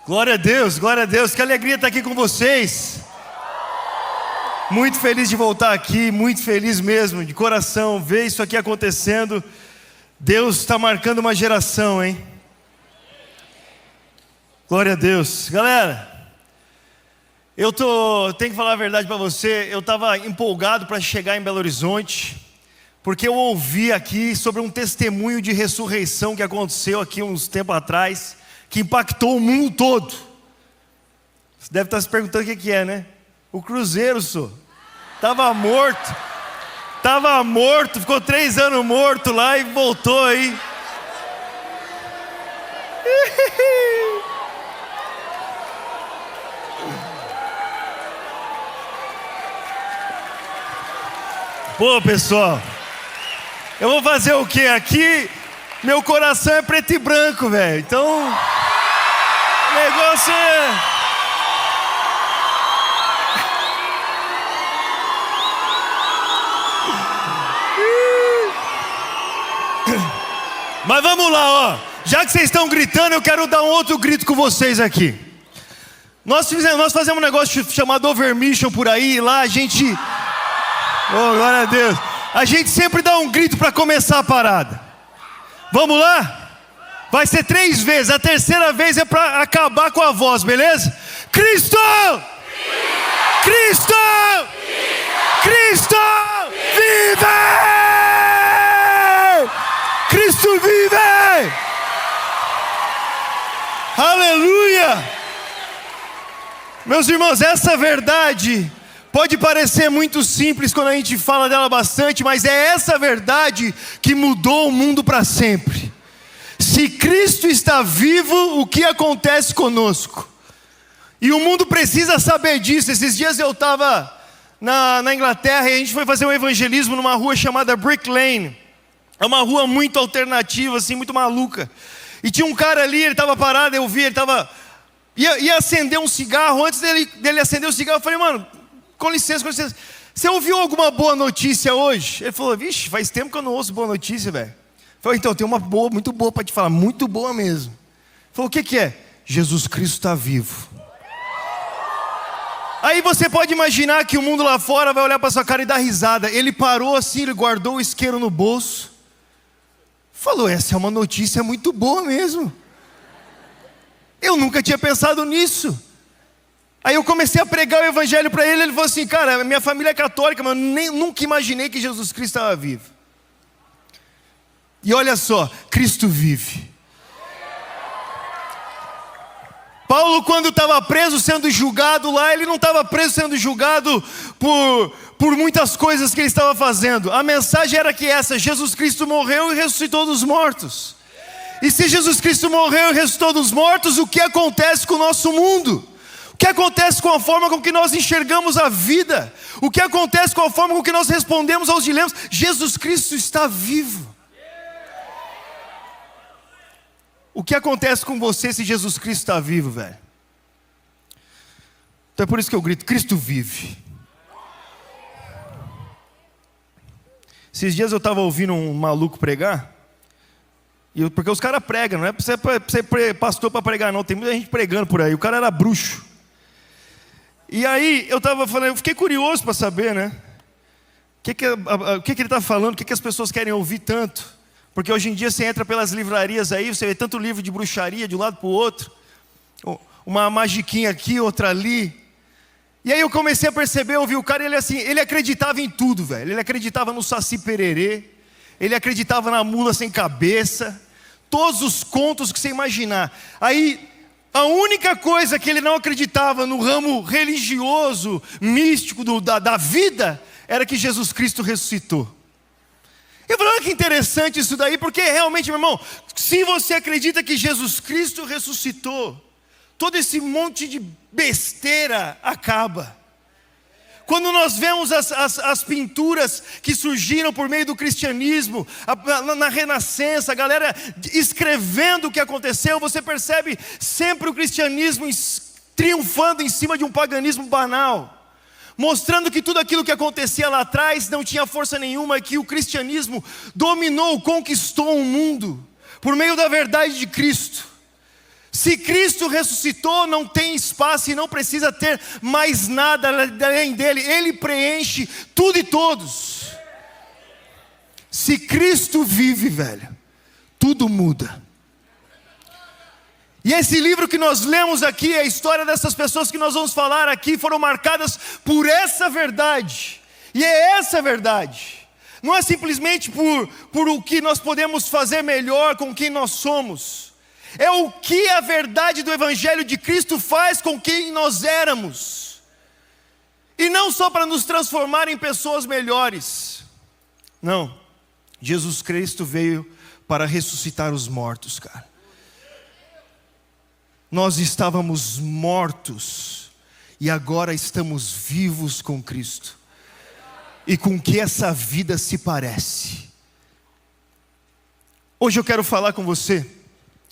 Glória a Deus, que alegria estar aqui com vocês. Muito feliz de voltar aqui, muito feliz mesmo, de coração, ver isso aqui acontecendo. Deus está marcando uma geração, hein? Glória a Deus. Galera, tenho que falar a verdade para você, eu estava empolgado para chegar em Belo Horizonte, porque eu ouvi aqui sobre um testemunho de ressurreição que aconteceu aqui uns tempos atrás, que impactou o mundo todo. Você deve estar se perguntando o que é, né? O Cruzeiro, só. Estava morto, ficou 3 anos morto lá e voltou aí. Pô, pessoal, eu vou fazer o quê? Aqui, meu coração é preto e branco, velho. Então, o negócio é... Mas vamos lá, ó. Já que vocês estão gritando, eu quero dar um outro grito com vocês aqui. Nós fazemos um negócio chamado Overmission por aí, e lá a gente... Oh, glória a Deus. A gente sempre dá um grito para começar a parada. Vamos lá? Vai ser 3 vezes, a terceira vez é para acabar com a voz, beleza? Cristo! Cristo! Cristo! Vive! Cristo vive! Aleluia! Meus irmãos, essa verdade pode parecer muito simples quando a gente fala dela bastante, mas é essa verdade que mudou o mundo para sempre. Se Cristo está vivo, o que acontece conosco? E o mundo precisa saber disso. Esses dias eu estava na Inglaterra e a gente foi fazer um evangelismo numa rua chamada Brick Lane. É uma rua muito alternativa, assim, muito maluca. E tinha um cara ali, ele estava parado, eu vi, ele estava... Ia acender um cigarro. Antes dele acender o cigarro, eu falei, mano, com licença, você ouviu alguma boa notícia hoje? Ele falou, vixe, faz tempo que eu não ouço boa notícia, velho. Eu falei, então, tem uma boa, muito boa para te falar, muito boa mesmo. Ele falou, o que é? Jesus Cristo está vivo. Aí você pode imaginar que o mundo lá fora vai olhar para sua cara e dar risada. Ele parou assim, ele guardou o isqueiro no bolso. Falou, essa é uma notícia muito boa mesmo. Eu nunca tinha pensado nisso. Aí eu comecei a pregar o evangelho para ele. Ele falou assim, cara, minha família é católica, mas eu nunca imaginei que Jesus Cristo estava vivo. E olha só, Cristo vive. Paulo, quando estava preso sendo julgado lá, ele não estava preso sendo julgado por muitas coisas que ele estava fazendo. A mensagem era que Jesus Cristo morreu e ressuscitou dos mortos. E se Jesus Cristo morreu e ressuscitou dos mortos, o que acontece com o nosso mundo? O que acontece com a forma com que nós enxergamos a vida? O que acontece com a forma com que nós respondemos aos dilemas? Jesus Cristo está vivo. O que acontece com você se Jesus Cristo está vivo, velho? Então é por isso que eu grito, Cristo vive. Esses dias eu estava ouvindo um maluco pregar, porque os caras pregam, não é para você pastor para pregar não, tem muita gente pregando por aí, o cara era bruxo. E aí eu estava falando, eu fiquei curioso para saber, né? O que ele está falando, o que as pessoas querem ouvir tanto. Porque hoje em dia você entra pelas livrarias aí, você vê tanto livro de bruxaria de um lado para o outro, uma magiquinha aqui, outra ali. E aí eu comecei a perceber, eu vi o cara, ele acreditava em tudo, velho. Ele acreditava no Saci Pererê, ele acreditava na mula sem cabeça, todos os contos que você imaginar. Aí a única coisa que ele não acreditava no ramo religioso, místico da vida, era que Jesus Cristo ressuscitou. Eu falei, olha que interessante isso daí, porque realmente, meu irmão, se você acredita que Jesus Cristo ressuscitou, todo esse monte de besteira acaba. Quando nós vemos as pinturas que surgiram por meio do cristianismo, na Renascença, a galera escrevendo o que aconteceu, você percebe sempre o cristianismo triunfando em cima de um paganismo banal. Mostrando que tudo aquilo que acontecia lá atrás não tinha força nenhuma, que o cristianismo dominou, conquistou o mundo, por meio da verdade de Cristo. Se Cristo ressuscitou, não tem espaço e não precisa ter mais nada além dele. Ele preenche tudo e todos. Se Cristo vive, velho, tudo muda. E esse livro que nós lemos aqui, a história dessas pessoas que nós vamos falar aqui, foram marcadas por essa verdade. E é essa verdade. Não é simplesmente por o que nós podemos fazer melhor com quem nós somos. É o que a verdade do Evangelho de Cristo faz com quem nós éramos. E não só para nos transformar em pessoas melhores. Não. Jesus Cristo veio para ressuscitar os mortos, cara. Nós estávamos mortos e agora estamos vivos com Cristo. E com que essa vida se parece. Hoje eu quero falar com você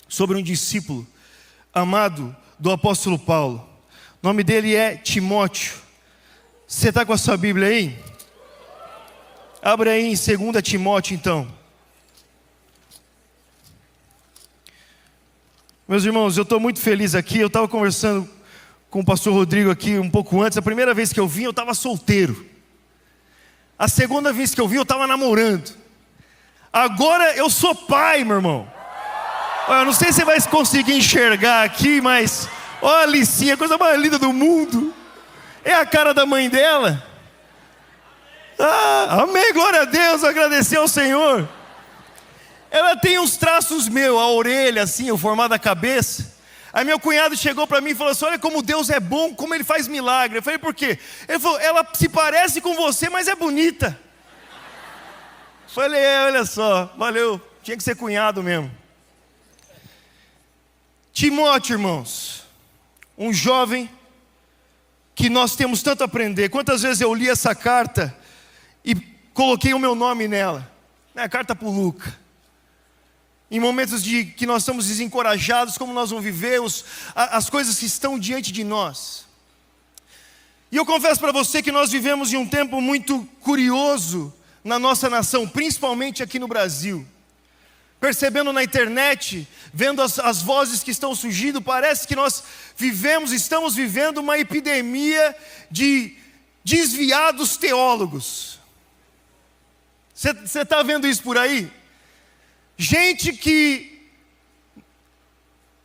sobre um discípulo amado do apóstolo Paulo. O nome dele é Timóteo. Você está com a sua Bíblia aí? Abre aí em 2 Timóteo então. Meus irmãos, eu estou muito feliz aqui. Eu estava conversando com o pastor Rodrigo aqui um pouco antes. A primeira vez que eu vim, eu estava solteiro. A segunda vez que eu vim, eu estava namorando. Agora eu sou pai, meu irmão. Eu não sei se você vai conseguir enxergar aqui, mas olha a Alicinha, a coisa mais linda do mundo. É a cara da mãe dela. Amém, glória a Deus, agradecer ao Senhor. Ela tem uns traços meus, a orelha assim, o formato da cabeça. Aí meu cunhado chegou para mim e falou assim: olha como Deus é bom, como Ele faz milagre. Eu falei, por quê? Ele falou, ela se parece com você, mas é bonita. Eu falei, olha só, valeu, tinha que ser cunhado mesmo. Timóteo, irmãos, um jovem que nós temos tanto a aprender. Quantas vezes eu li essa carta e coloquei o meu nome nela, a carta para o Luca. Em momentos de que nós estamos desencorajados, como nós vamos viver as coisas que estão diante de nós. E eu confesso para você que nós vivemos em um tempo muito curioso na nossa nação, principalmente aqui no Brasil. Percebendo na internet, vendo as vozes que estão surgindo, parece que nós estamos vivendo uma epidemia de desviados teólogos. Você está vendo isso por aí? Gente que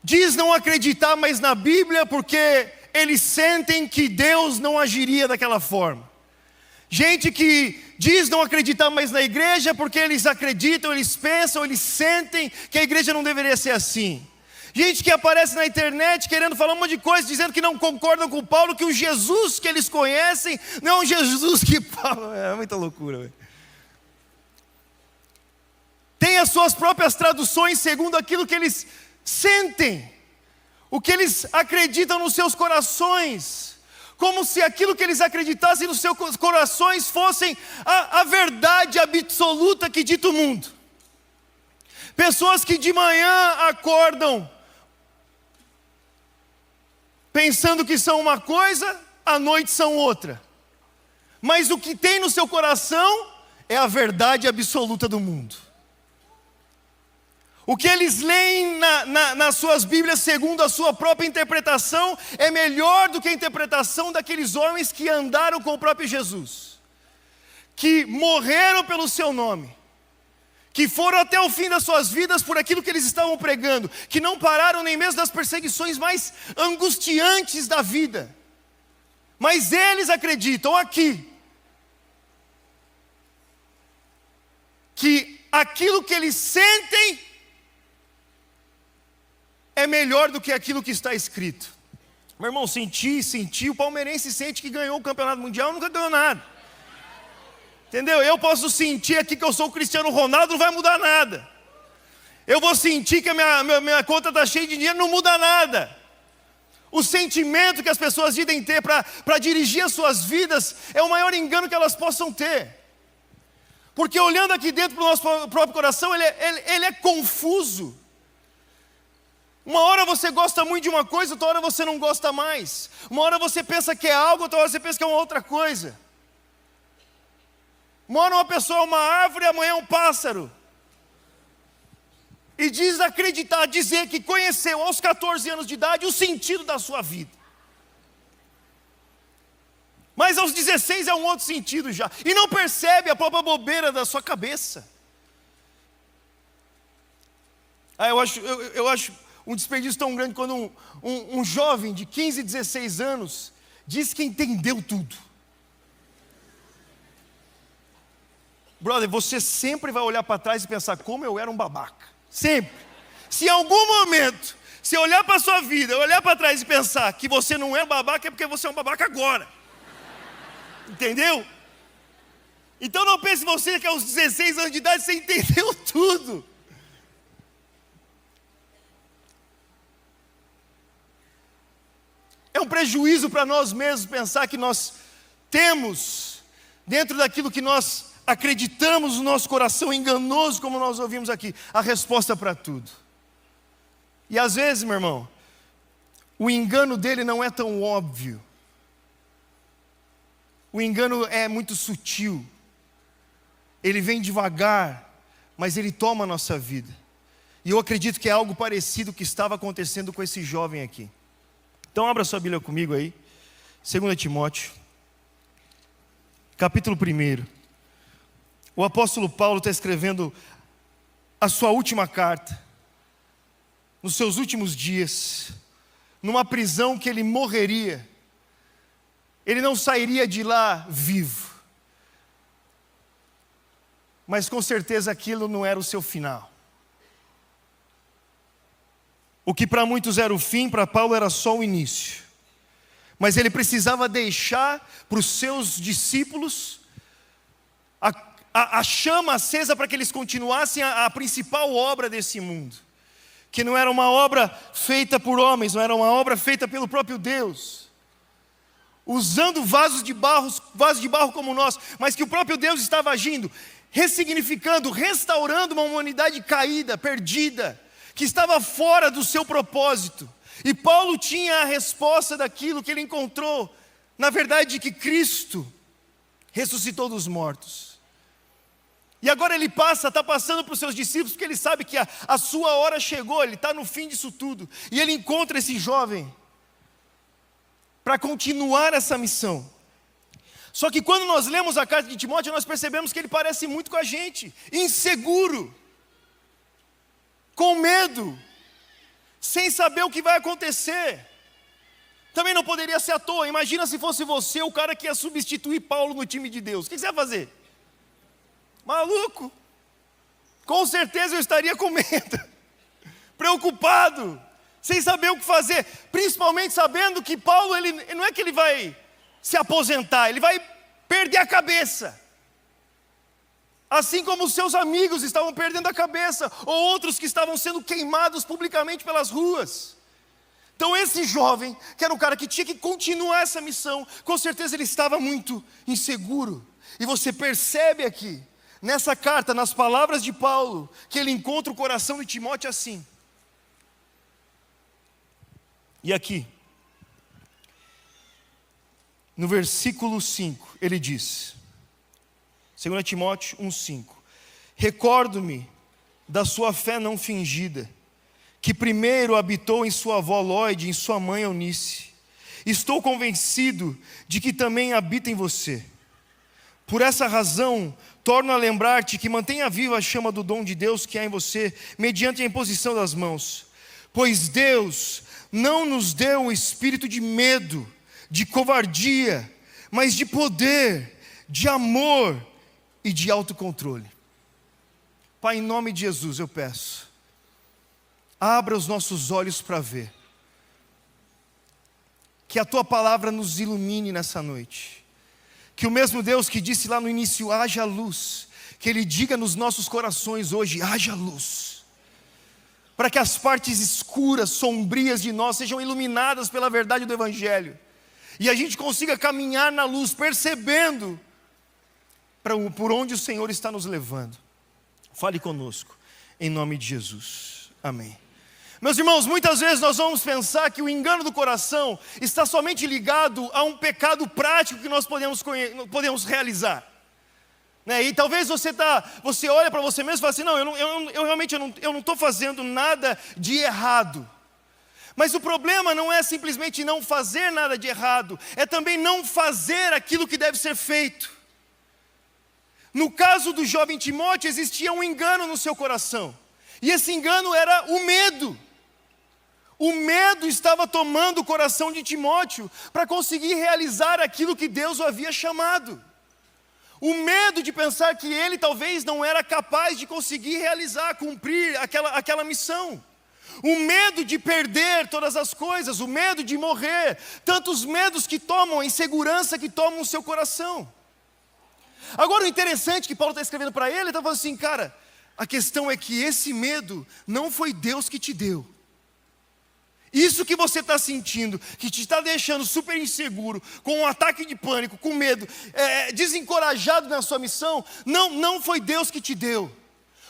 diz não acreditar mais na Bíblia porque eles sentem que Deus não agiria daquela forma. Gente que diz não acreditar mais na igreja porque eles acreditam, eles pensam, eles sentem que a igreja não deveria ser assim. Gente que aparece na internet querendo falar um monte de coisa, dizendo que não concordam com Paulo, que o Jesus que eles conhecem não é o Jesus que Paulo... É muita loucura, velho. Tem as suas próprias traduções segundo aquilo que eles sentem, o que eles acreditam nos seus corações, como se aquilo que eles acreditassem nos seus corações fossem a verdade absoluta que dita o mundo. Pessoas que de manhã acordam pensando que são uma coisa, à noite são outra. Mas o que tem no seu coração é a verdade absoluta do mundo. O que eles leem nas suas Bíblias, segundo a sua própria interpretação, é melhor do que a interpretação daqueles homens que andaram com o próprio Jesus, que morreram pelo seu nome, que foram até o fim das suas vidas por aquilo que eles estavam pregando, que não pararam nem mesmo das perseguições mais angustiantes da vida. Mas eles acreditam aqui, que aquilo que eles sentem é melhor do que aquilo que está escrito. Meu irmão, senti, o palmeirense sente que ganhou o campeonato mundial, nunca ganhou nada. Entendeu? Eu posso sentir aqui que eu sou o Cristiano Ronaldo, não vai mudar nada. Eu vou sentir que a minha conta está cheia de dinheiro, não muda nada. O sentimento que as pessoas dizem ter para dirigir as suas vidas é o maior engano que elas possam ter. Porque olhando aqui dentro do nosso próprio coração, ele é confuso. Uma hora você gosta muito de uma coisa, outra hora você não gosta mais. Uma hora você pensa que é algo, outra hora você pensa que é uma outra coisa. Uma hora uma pessoa é uma árvore, amanhã é um pássaro. e desacreditar, dizer que conheceu aos 14 anos de idade o sentido da sua vida. Mas aos 16 é um outro sentido já. E não percebe a própria bobeira da sua cabeça. Eu acho um desperdício tão grande quando um jovem de 15, 16 anos diz que entendeu tudo. Brother, você sempre vai olhar para trás e pensar como eu era um babaca. Sempre. Se em algum momento você olhar para a sua vida, olhar para trás e pensar que você não é babaca, é porque você é um babaca agora. Entendeu? Então não pense você que aos 16 anos de idade você entendeu tudo. É um prejuízo para nós mesmos pensar que nós temos, dentro daquilo que nós acreditamos no nosso coração enganoso, como nós ouvimos aqui, a resposta para tudo. E às vezes, meu irmão, o engano dele não é tão óbvio. O engano é muito sutil. Ele vem devagar, mas ele toma a nossa vida. E eu acredito que é algo parecido que estava acontecendo com esse jovem aqui. Então abra sua Bíblia comigo aí, 2 Timóteo, capítulo 1. O apóstolo Paulo está escrevendo a sua última carta, nos seus últimos dias, numa prisão que ele morreria. Ele não sairia de lá vivo. Mas com certeza aquilo não era o seu final. O que para muitos era o fim, para Paulo era só o início. Mas ele precisava deixar para os seus discípulos a chama acesa para que eles continuassem a principal obra desse mundo. Que não era uma obra feita por homens, não era uma obra feita pelo próprio Deus. Usando vasos de barro como nós, mas que o próprio Deus estava agindo, ressignificando, restaurando uma humanidade caída, perdida, que estava fora do seu propósito. E Paulo tinha a resposta daquilo que ele encontrou, na verdade, que Cristo ressuscitou dos mortos. E agora ele está passando para os seus discípulos, porque ele sabe que a sua hora chegou, ele está no fim disso tudo. E ele encontra esse jovem para continuar essa missão. Só que quando nós lemos a carta de Timóteo, nós percebemos que ele parece muito com a gente, inseguro, com medo, sem saber o que vai acontecer. Também não poderia ser à toa. Imagina se fosse você o cara que ia substituir Paulo no time de Deus. O que você ia fazer? Maluco. Com certeza eu estaria com medo, preocupado, sem saber o que fazer, principalmente sabendo que Paulo, ele não é que ele vai se aposentar, ele vai perder a cabeça. Assim como os seus amigos estavam perdendo a cabeça, ou outros que estavam sendo queimados publicamente pelas ruas. Então esse jovem, que era um cara que tinha que continuar essa missão, com certeza ele estava muito inseguro. E você percebe aqui, nessa carta, nas palavras de Paulo, que ele encontra o coração de Timóteo assim. E aqui, no versículo 5, ele diz, 2 Timóteo 1,5: recordo-me da sua fé não fingida, que primeiro habitou em sua avó Lóide e em sua mãe Eunice. Estou convencido de que também habita em você. Por essa razão, torno a lembrar-te que mantenha viva a chama do dom de Deus que há em você, mediante a imposição das mãos. Pois Deus não nos deu um espírito de medo, de covardia, mas de poder, de amor e de autocontrole. Pai, em nome de Jesus eu peço, abra os nossos olhos para ver, que a Tua palavra nos ilumine nessa noite, que o mesmo Deus que disse lá no início, haja luz, que Ele diga nos nossos corações hoje, haja luz, para que as partes escuras, sombrias de nós sejam iluminadas pela verdade do Evangelho, e a gente consiga caminhar na luz, percebendo por onde o Senhor está nos levando. Fale conosco, em nome de Jesus, amém. Meus irmãos, muitas vezes nós vamos pensar que o engano do coração está somente ligado a um pecado prático que nós podemos realizar. Né? E talvez você olha para você mesmo e fala assim, não, eu realmente não estou fazendo nada de errado. Mas o problema não é simplesmente não fazer nada de errado, é também não fazer aquilo que deve ser feito. No caso do jovem Timóteo, existia um engano no seu coração. E esse engano era o medo. O medo estava tomando o coração de Timóteo para conseguir realizar aquilo que Deus o havia chamado. O medo de pensar que ele talvez não era capaz de conseguir realizar, cumprir aquela missão. O medo de perder todas as coisas, o medo de morrer. Tantos medos que tomam, a insegurança que tomam o seu coração. Agora o interessante que Paulo está escrevendo para ele, ele está falando assim, cara, a questão é que esse medo não foi Deus que te deu. Isso que você está sentindo, que te está deixando super inseguro, com um ataque de pânico, com medo, desencorajado na sua missão, não foi Deus que te deu.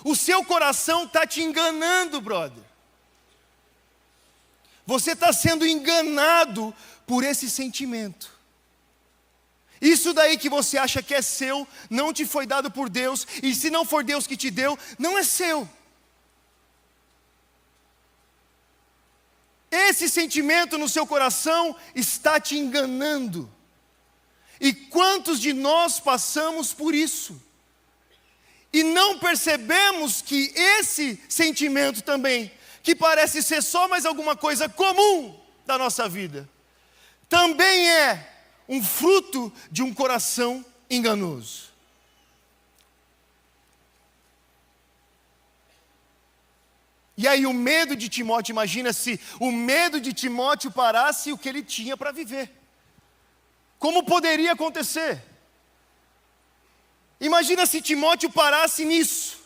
O seu coração está te enganando, brother. Você está sendo enganado por esse sentimento. Isso daí que você acha que é seu, não te foi dado por Deus, e se não for Deus que te deu, não é seu. Esse sentimento no seu coração está te enganando. E quantos de nós passamos por isso? E não percebemos que esse sentimento também, que parece ser só mais alguma coisa comum da nossa vida, também é um fruto de um coração enganoso. E aí o medo de Timóteo, imagina se o medo de Timóteo parasse o que ele tinha para viver. Como poderia acontecer? Imagina se Timóteo parasse nisso.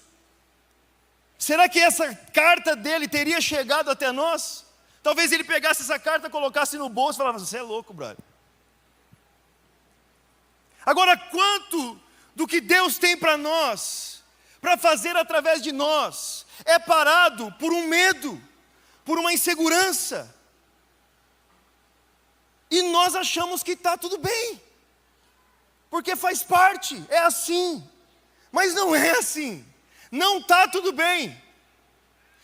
Será que essa carta dele teria chegado até nós? Talvez ele pegasse essa carta, colocasse no bolso e falasse, você é louco, brother. Agora, quanto do que Deus tem para nós, para fazer através de nós, é parado por um medo, por uma insegurança. E nós achamos que está tudo bem, porque faz parte, é assim. Mas não é assim, não está tudo bem.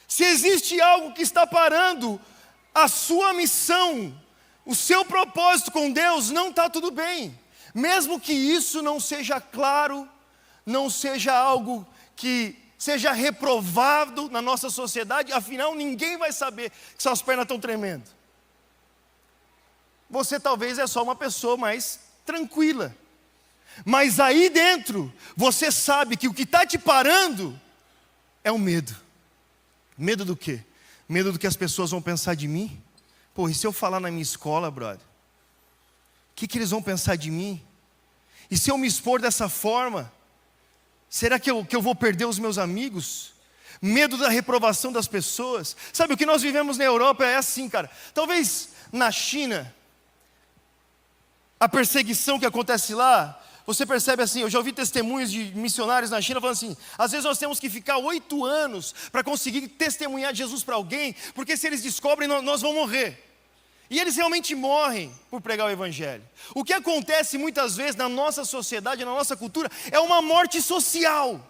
Se existe algo que está parando a sua missão, o seu propósito com Deus, não está tudo bem. Mesmo que isso não seja claro, não seja algo que seja reprovado na nossa sociedade, afinal ninguém vai saber que suas pernas estão tremendo. Você talvez é só uma pessoa mais tranquila. Mas aí dentro, você sabe que o que está te parando é o medo. Medo do quê? Medo do que as pessoas vão pensar de mim? Pô, e se eu falar na minha escola, brother? O que eles vão pensar de mim? E se eu me expor dessa forma? Será que eu vou perder os meus amigos? Medo da reprovação das pessoas. Sabe, o que nós vivemos na Europa é assim, cara. Talvez na China, a perseguição que acontece lá, você percebe assim, eu já ouvi testemunhos de missionários na China falando assim, às vezes nós temos que ficar 8 anos para conseguir testemunhar Jesus para alguém, porque se eles descobrem, nós vamos morrer. E eles realmente morrem por pregar o Evangelho. O que acontece muitas vezes na nossa sociedade, na nossa cultura, é uma morte social.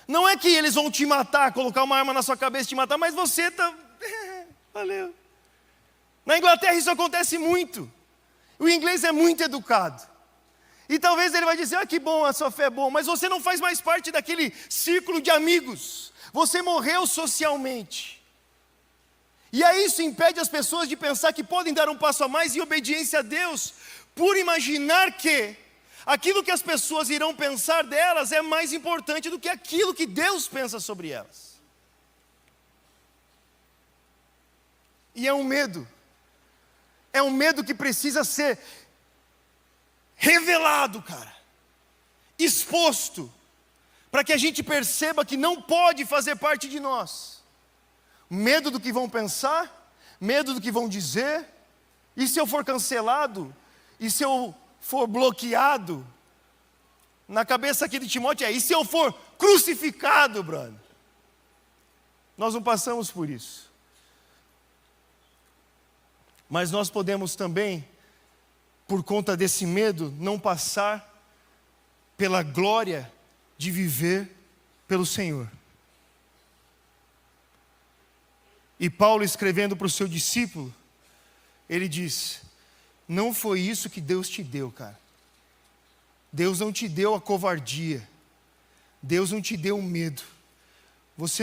Não é que eles vão te matar, colocar uma arma na sua cabeça e te matar, mas você está... valeu. Na Inglaterra isso acontece muito. O inglês é muito educado. E talvez ele vai dizer, que bom, a sua fé é boa, mas você não faz mais parte daquele círculo de amigos. Você morreu socialmente. E aí isso impede as pessoas de pensar que podem dar um passo a mais em obediência a Deus, por imaginar que aquilo que as pessoas irão pensar delas é mais importante do que aquilo que Deus pensa sobre elas. E é um medo que precisa ser revelado, cara, exposto, para que a gente perceba que não pode fazer parte de nós. Medo do que vão pensar, medo do que vão dizer, e se eu for cancelado, e se eu for bloqueado, na cabeça aqui de Timóteo e se eu for crucificado, brother? Nós não passamos por isso. Mas nós podemos também, por conta desse medo, não passar pela glória de viver pelo Senhor. E Paulo, escrevendo para o seu discípulo, ele diz: não foi isso que Deus te deu, cara. Deus não te deu a covardia. Deus não te deu o medo. Você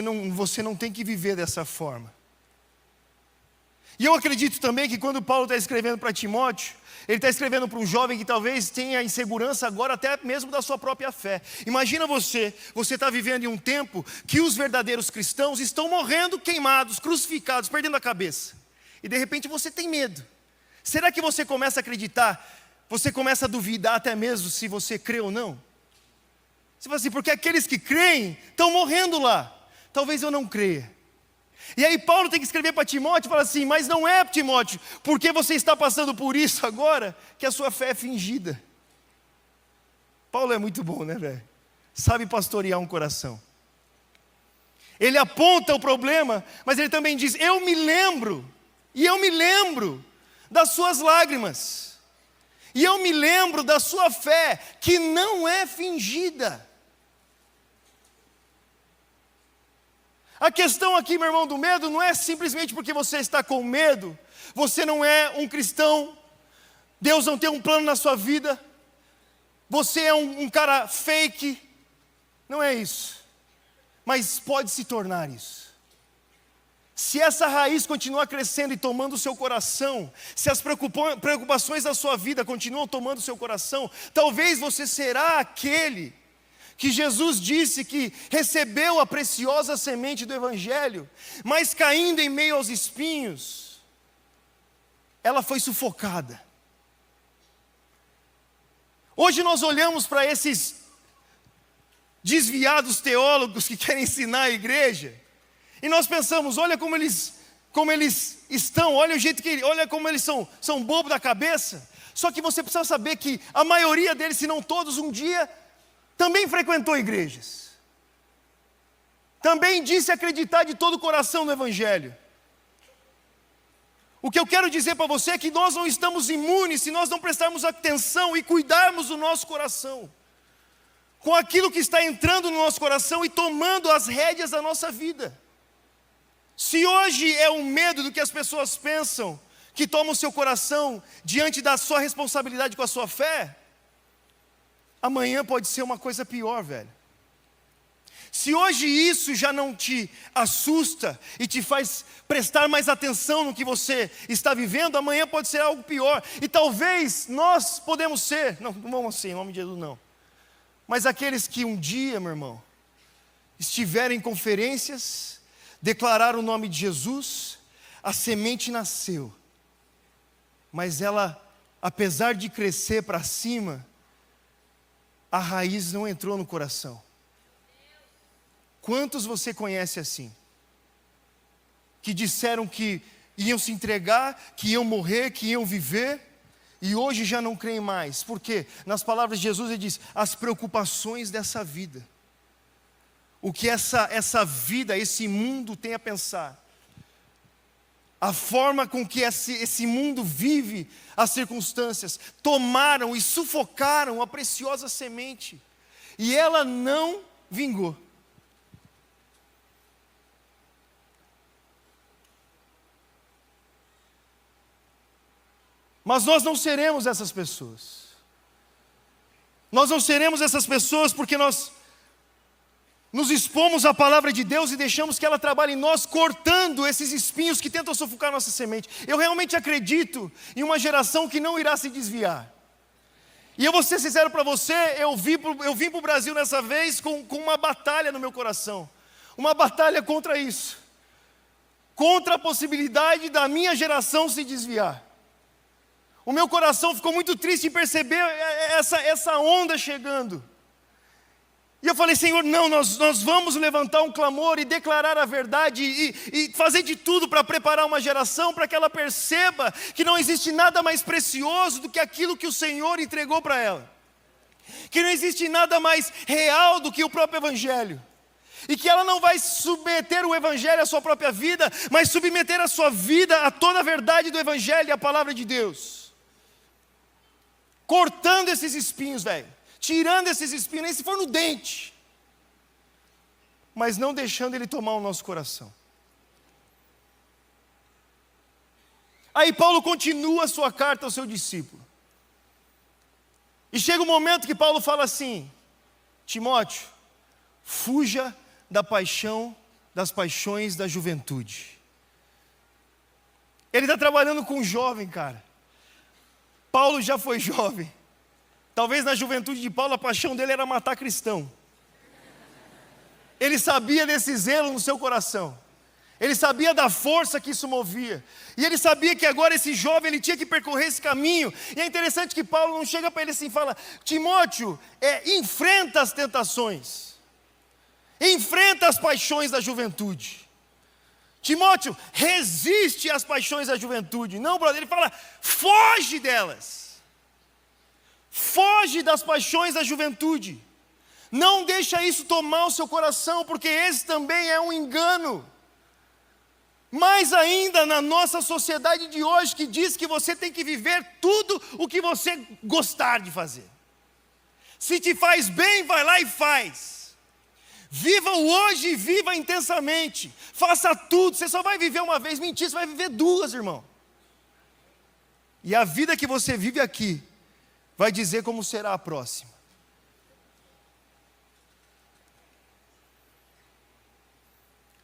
não tem que viver dessa forma. E eu acredito também que quando Paulo está escrevendo para Timóteo, ele está escrevendo para um jovem que talvez tenha insegurança agora até mesmo da sua própria fé. Imagina você está vivendo em um tempo que os verdadeiros cristãos estão morrendo queimados, crucificados, perdendo a cabeça. E de repente você tem medo. Será que você começa a acreditar, você começa a duvidar até mesmo se você crê ou não? Você fala assim, porque aqueles que creem estão morrendo lá. Talvez eu não creia. E aí Paulo tem que escrever para Timóteo e falar assim, mas não é, Timóteo, porque você está passando por isso agora, que a sua fé é fingida. Paulo é muito bom, né, velho? Sabe pastorear um coração. Ele aponta o problema, mas ele também diz, eu me lembro das suas lágrimas. E eu me lembro da sua fé, que não é fingida. A questão aqui, meu irmão, do medo não é simplesmente porque você está com medo, você não é um cristão, Deus não tem um plano na sua vida, você é um cara fake, não é isso, mas pode se tornar isso. Se essa raiz continuar crescendo e tomando o seu coração, se as preocupações da sua vida continuam tomando o seu coração, talvez você será aquele que Jesus disse que recebeu a preciosa semente do Evangelho, mas caindo em meio aos espinhos, ela foi sufocada. Hoje nós olhamos para esses desviados teólogos que querem ensinar a igreja, e nós pensamos, olha como eles estão, olha o jeito olha como eles são bobos da cabeça. Só que você precisa saber que a maioria deles, se não todos, um dia também frequentou igrejas. Também disse acreditar de todo o coração no Evangelho. O que eu quero dizer para você é que nós não estamos imunes se nós não prestarmos atenção e cuidarmos do nosso coração, com aquilo que está entrando no nosso coração e tomando as rédeas da nossa vida. Se hoje é o medo do que as pessoas pensam, que toma o seu coração diante da sua responsabilidade com a sua fé, amanhã pode ser uma coisa pior, velho. Se hoje isso já não te assusta e te faz prestar mais atenção no que você está vivendo, amanhã pode ser algo pior. E talvez nós podemos ser, não vamos assim, em nome de Jesus não, mas aqueles que um dia, meu irmão, estiverem em conferências, declararam o nome de Jesus, a semente nasceu, mas ela, apesar de crescer para cima, a raiz não entrou no coração. Quantos você conhece assim? Que disseram que iam se entregar, que iam morrer, que iam viver, e hoje já não creem mais. Por quê? Nas palavras de Jesus ele diz, as preocupações dessa vida. O que essa vida, esse mundo tem a pensar. A forma com que esse mundo vive as circunstâncias, tomaram e sufocaram a preciosa semente, e ela não vingou. Mas nós não seremos essas pessoas. Nós não seremos essas pessoas porque nós nos expomos à palavra de Deus e deixamos que ela trabalhe em nós, cortando esses espinhos que tentam sufocar nossa semente. Eu realmente acredito em uma geração que não irá se desviar. E eu vou ser sincero para você, eu vim para o Brasil nessa vez com uma batalha no meu coração. Uma batalha contra isso. Contra a possibilidade da minha geração se desviar. O meu coração ficou muito triste em perceber essa onda chegando. E eu falei, Senhor, não, nós vamos levantar um clamor e declarar a verdade e fazer de tudo para preparar uma geração para que ela perceba que não existe nada mais precioso do que aquilo que o Senhor entregou para ela. Que não existe nada mais real do que o próprio Evangelho. E que ela não vai submeter o Evangelho à sua própria vida, mas submeter a sua vida a toda a verdade do Evangelho e a palavra de Deus. Cortando esses espinhos, velho. tirando esses espinhos, nem se for no dente, mas não deixando ele tomar o nosso coração. Aí Paulo continua a sua carta ao seu discípulo. E chega um momento que Paulo fala assim: Timóteo, fuja das paixões da juventude. Ele está trabalhando com um jovem, cara. Paulo já foi jovem. Talvez na juventude de Paulo a paixão dele era matar cristão. Ele sabia desse zelo no seu coração. Ele sabia da força que isso movia. E ele sabia que agora esse jovem ele tinha que percorrer esse caminho. E é interessante que Paulo não chega para ele assim e fala: Timóteo, enfrenta as tentações. Enfrenta as paixões da juventude. Timóteo, resiste às paixões da juventude. Não, brother, ele fala: foge delas. Foge das paixões da juventude. Não deixa isso tomar o seu coração, porque esse também é um engano. Mais ainda na nossa sociedade de hoje, que diz que você tem que viver tudo o que você gostar de fazer. Se te faz bem, vai lá e faz. Viva o hoje e viva intensamente. Faça tudo, você só vai viver uma vez. Mentira, você vai viver duas, irmão. E a vida que você vive aqui vai dizer como será a próxima.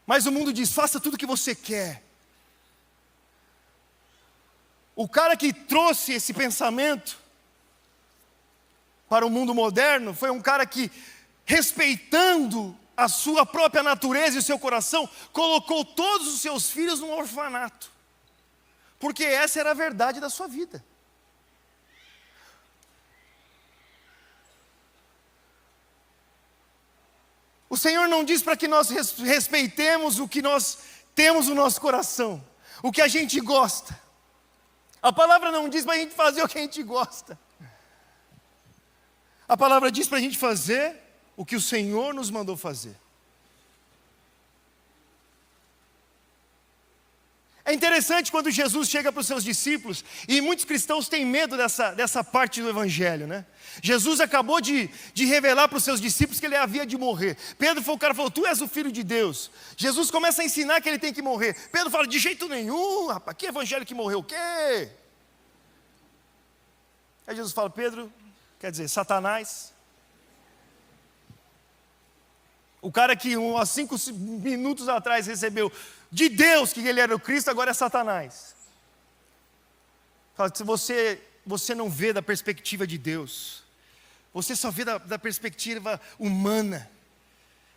Mas o mundo diz: faça tudo o que você quer. O cara que trouxe esse pensamento para o mundo moderno foi um cara que, respeitando a sua própria natureza e o seu coração, colocou todos os seus filhos num orfanato. Porque essa era a verdade da sua vida. O Senhor não diz para que nós respeitemos o que nós temos no nosso coração, o que a gente gosta. A palavra não diz para a gente fazer o que a gente gosta. A palavra diz para a gente fazer o que o Senhor nos mandou fazer. É interessante quando Jesus chega para os seus discípulos, e muitos cristãos têm medo dessa parte do Evangelho, né? Jesus acabou de revelar para os seus discípulos que ele havia de morrer. Pedro foi o cara que falou: tu és o Filho de Deus. Jesus começa a ensinar que ele tem que morrer. Pedro fala: de jeito nenhum, rapaz, que evangelho que morreu o quê? Aí Jesus fala: Pedro, quer dizer, Satanás, o cara que há 5 minutos atrás recebeu de Deus que ele era o Cristo, agora é Satanás. Fala: se você não vê da perspectiva de Deus, você só vê da perspectiva humana.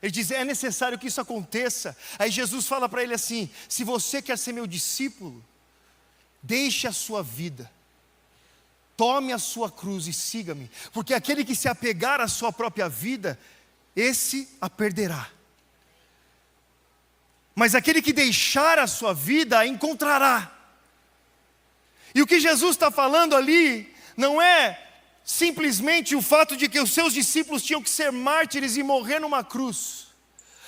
Ele diz: é necessário que isso aconteça. Aí Jesus fala para ele assim: se você quer ser meu discípulo, deixe a sua vida, tome a sua cruz e siga-me, porque aquele que se apegar à sua própria vida, esse a perderá. Mas aquele que deixar a sua vida, a encontrará. E o que Jesus está falando ali, não é simplesmente o fato de que os seus discípulos tinham que ser mártires e morrer numa cruz.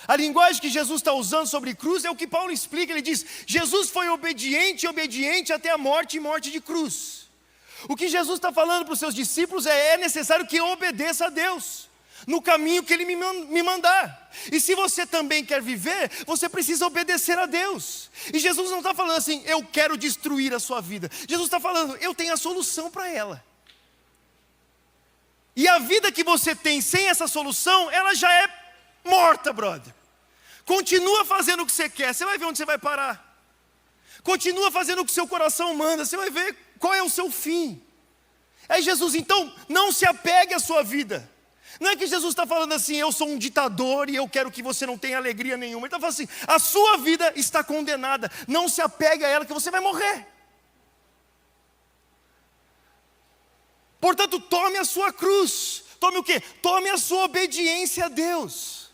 A linguagem que Jesus está usando sobre cruz é o que Paulo explica. Ele diz: Jesus foi obediente até a morte e morte de cruz. O que Jesus está falando para os seus discípulos é necessário que eu obedeça a Deus no caminho que Ele me mandar. E se você também quer viver, você precisa obedecer a Deus. E Jesus não está falando assim: eu quero destruir a sua vida. Jesus está falando: eu tenho a solução para ela. E a vida que você tem sem essa solução, ela já é morta, brother. Continua fazendo o que você quer, você vai ver onde você vai parar. Continua fazendo o que seu coração manda, você vai ver qual é o seu fim. Aí Jesus, então, não se apegue à sua vida. Não é que Jesus está falando assim: eu sou um ditador e eu quero que você não tenha alegria nenhuma. Ele está falando assim: a sua vida está condenada, não se apegue a ela que você vai morrer. Portanto, tome a sua cruz. Tome o quê? Tome a sua obediência a Deus.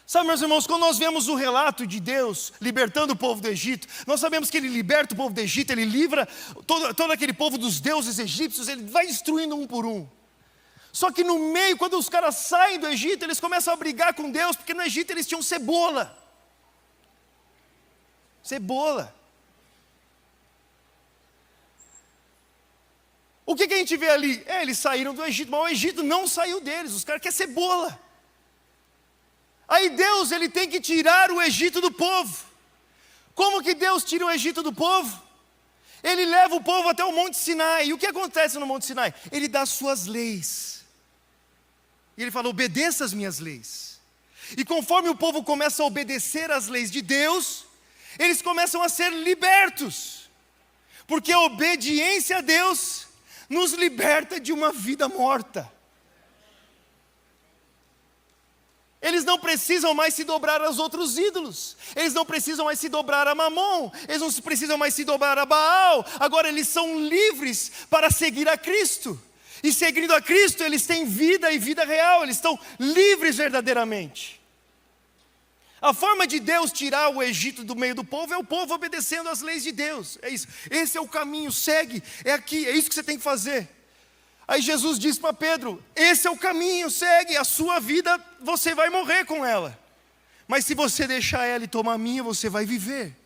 Sabe, meus irmãos, quando nós vemos o relato de Deus libertando o povo do Egito, nós sabemos que Ele liberta o povo do Egito, Ele livra todo aquele povo dos deuses egípcios, Ele vai destruindo um por um. Só que no meio, quando os caras saem do Egito, eles começam a brigar com Deus, porque no Egito eles tinham cebola. Cebola. O que a gente vê ali? Eles saíram do Egito, mas o Egito não saiu deles, os caras querem cebola. Aí Deus, ele tem que tirar o Egito do povo. Como que Deus tira o Egito do povo? Ele leva o povo até o Monte Sinai. E o que acontece no Monte Sinai? Ele dá as suas leis. E ele fala, obedeça as minhas leis. E conforme o povo começa a obedecer às leis de Deus, eles começam a ser libertos. Porque a obediência a Deus nos liberta de uma vida morta. Eles não precisam mais se dobrar aos outros ídolos. Eles não precisam mais se dobrar a Mamon. Eles não precisam mais se dobrar a Baal. Agora eles são livres para seguir a Cristo. E seguindo a Cristo, eles têm vida e vida real. Eles estão livres verdadeiramente. A forma de Deus tirar o Egito do meio do povo é o povo obedecendo às leis de Deus. É isso. Esse é o caminho, segue. É aqui, é isso que você tem que fazer. Aí Jesus disse para Pedro, esse é o caminho, segue, a sua vida você vai morrer com ela. Mas se você deixar ela e tomar a minha, você vai viver.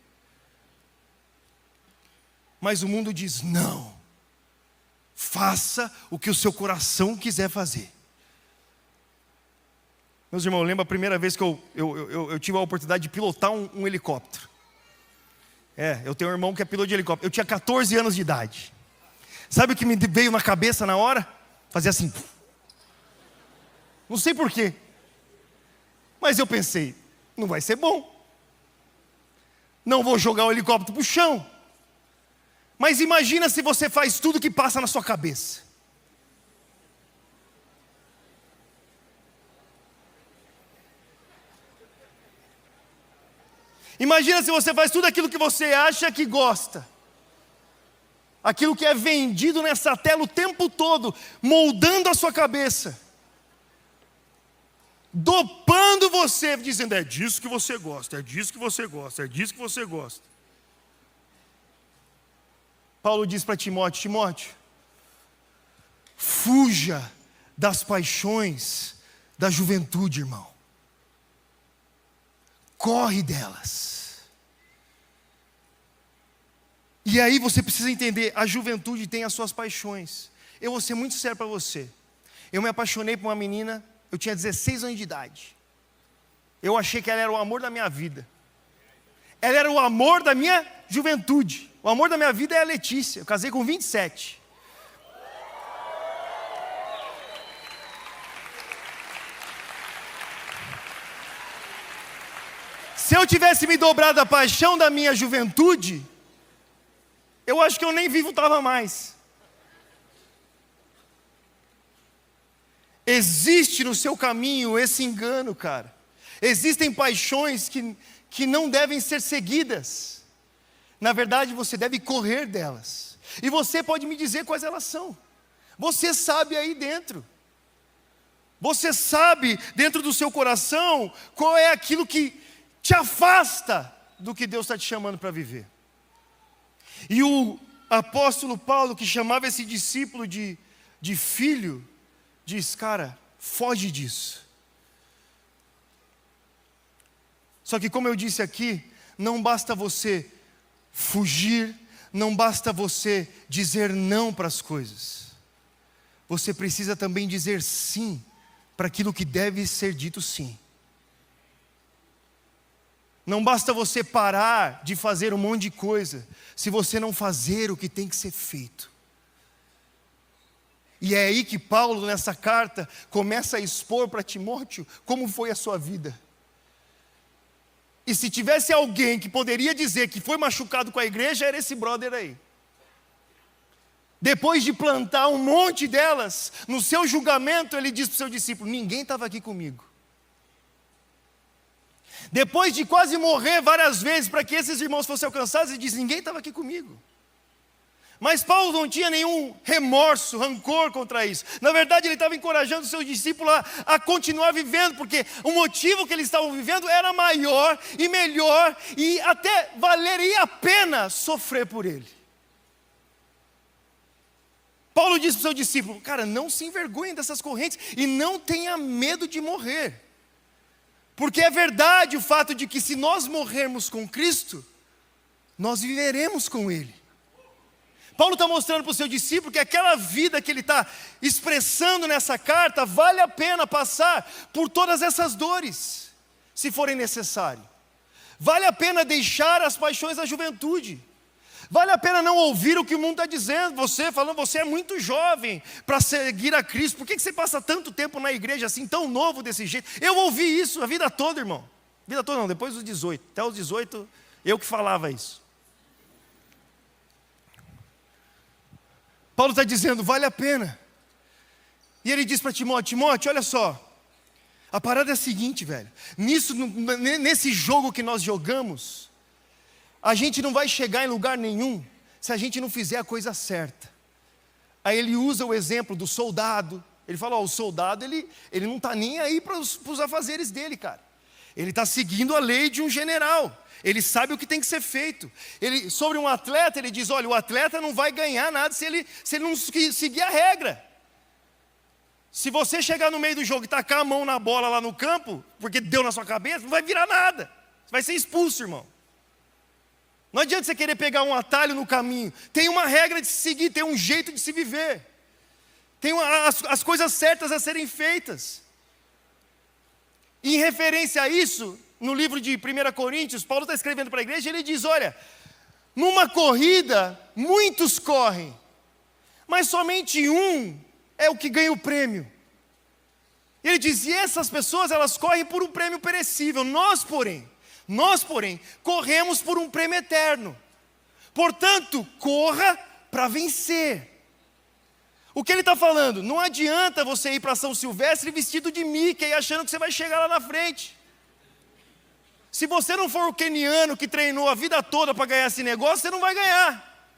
Mas o mundo diz, não. Faça o que o seu coração quiser fazer. Meus irmãos, eu lembro a primeira vez que eu tive a oportunidade de pilotar um helicóptero. Eu tenho um irmão que é piloto de helicóptero. Eu tinha 14 anos de idade. Sabe o que me veio na cabeça na hora? Fazia assim. Não sei porquê. Mas eu pensei, não vai ser bom. Não vou jogar o helicóptero para o chão. Mas imagina se você faz tudo que passa na sua cabeça. Imagina se você faz tudo aquilo que você acha que gosta. Aquilo que é vendido nessa tela o tempo todo, moldando a sua cabeça, dopando você, dizendo, é disso que você gosta, é disso que você gosta, é disso que você gosta. Paulo diz para Timóteo, Timóteo, fuja das paixões da juventude, irmão. Corre delas. E aí você precisa entender, a juventude tem as suas paixões. Eu vou ser muito sério para você. Eu me apaixonei por uma menina, eu tinha 16 anos de idade. Eu achei que ela era o amor da minha vida. Ela era o amor da minha juventude. O amor da minha vida é a Letícia. Eu casei com 27. Se eu tivesse me dobrado a paixão da minha juventude, eu acho que eu nem vivo estava mais. Existe no seu caminho esse engano, cara. Existem paixões que não devem ser seguidas. Na verdade, você deve correr delas. E você pode me dizer quais elas são. Você sabe aí dentro. Você sabe dentro do seu coração qual é aquilo que te afasta do que Deus está te chamando para viver. E o apóstolo Paulo, que chamava esse discípulo de filho, diz, cara, foge disso. Só que como eu disse aqui, não basta você fugir, não basta você dizer não para as coisas. Você precisa também dizer sim para aquilo que deve ser dito sim. Não basta você parar de fazer um monte de coisa, se você não fazer o que tem que ser feito. E é aí que Paulo, nessa carta, começa a expor para Timóteo como foi a sua vida. E se tivesse alguém que poderia dizer que foi machucado com a igreja, era esse brother aí. Depois de plantar um monte delas, no seu julgamento, ele diz para o seu discípulo, ninguém estava aqui comigo. Depois de quase morrer várias vezes para que esses irmãos fossem alcançados, ele diz, ninguém estava aqui comigo. Mas Paulo não tinha nenhum remorso, rancor contra isso. Na verdade, ele estava encorajando os seus discípulos a continuar vivendo, porque o motivo que eles estavam vivendo era maior e melhor, e até valeria a pena sofrer por ele. Paulo disse para o seu discípulo, cara, não se envergonhem dessas correntes e não tenha medo de morrer. Porque é verdade o fato de que se nós morrermos com Cristo, nós viveremos com Ele. Paulo está mostrando para o seu discípulo que aquela vida que ele está expressando nessa carta, vale a pena passar por todas essas dores, se forem necessárias. Vale a pena deixar as paixões da juventude. Vale a pena não ouvir o que o mundo está dizendo. Você é muito jovem para seguir a Cristo. Por que você passa tanto tempo na igreja assim, tão novo desse jeito? Eu ouvi isso a vida toda, irmão. Vida toda não, depois dos 18. Até os 18, eu que falava isso. Paulo está dizendo, vale a pena. E ele diz para Timóteo, olha só. A parada é a seguinte, velho. Nesse jogo que nós jogamos, a gente não vai chegar em lugar nenhum se a gente não fizer a coisa certa. Aí ele usa o exemplo do soldado. Ele fala, o soldado, ele não está nem aí para os afazeres dele, cara. Ele está seguindo a lei de um general. Ele sabe o que tem que ser feito. Sobre um atleta, ele diz, olha, o atleta não vai ganhar nada se ele não seguir a regra. Se você chegar no meio do jogo e tacar a mão na bola lá no campo, porque deu na sua cabeça, não vai virar nada. Você vai ser expulso, irmão. Não adianta você querer pegar um atalho no caminho. Tem uma regra de se seguir, tem um jeito de se viver. Tem as coisas certas a serem feitas. E em referência a isso, no livro de 1 Coríntios, Paulo está escrevendo para a igreja, ele diz, olha, numa corrida, muitos correm, mas somente um é o que ganha o prêmio. Ele diz, e essas pessoas, elas correm por um prêmio perecível. Nós, porém, corremos por um prêmio eterno. Portanto, corra para vencer. O que ele está falando? Não adianta você ir para São Silvestre vestido de Mickey, achando que você vai chegar lá na frente. Se você não for o queniano que treinou a vida toda para ganhar esse negócio, você não vai ganhar.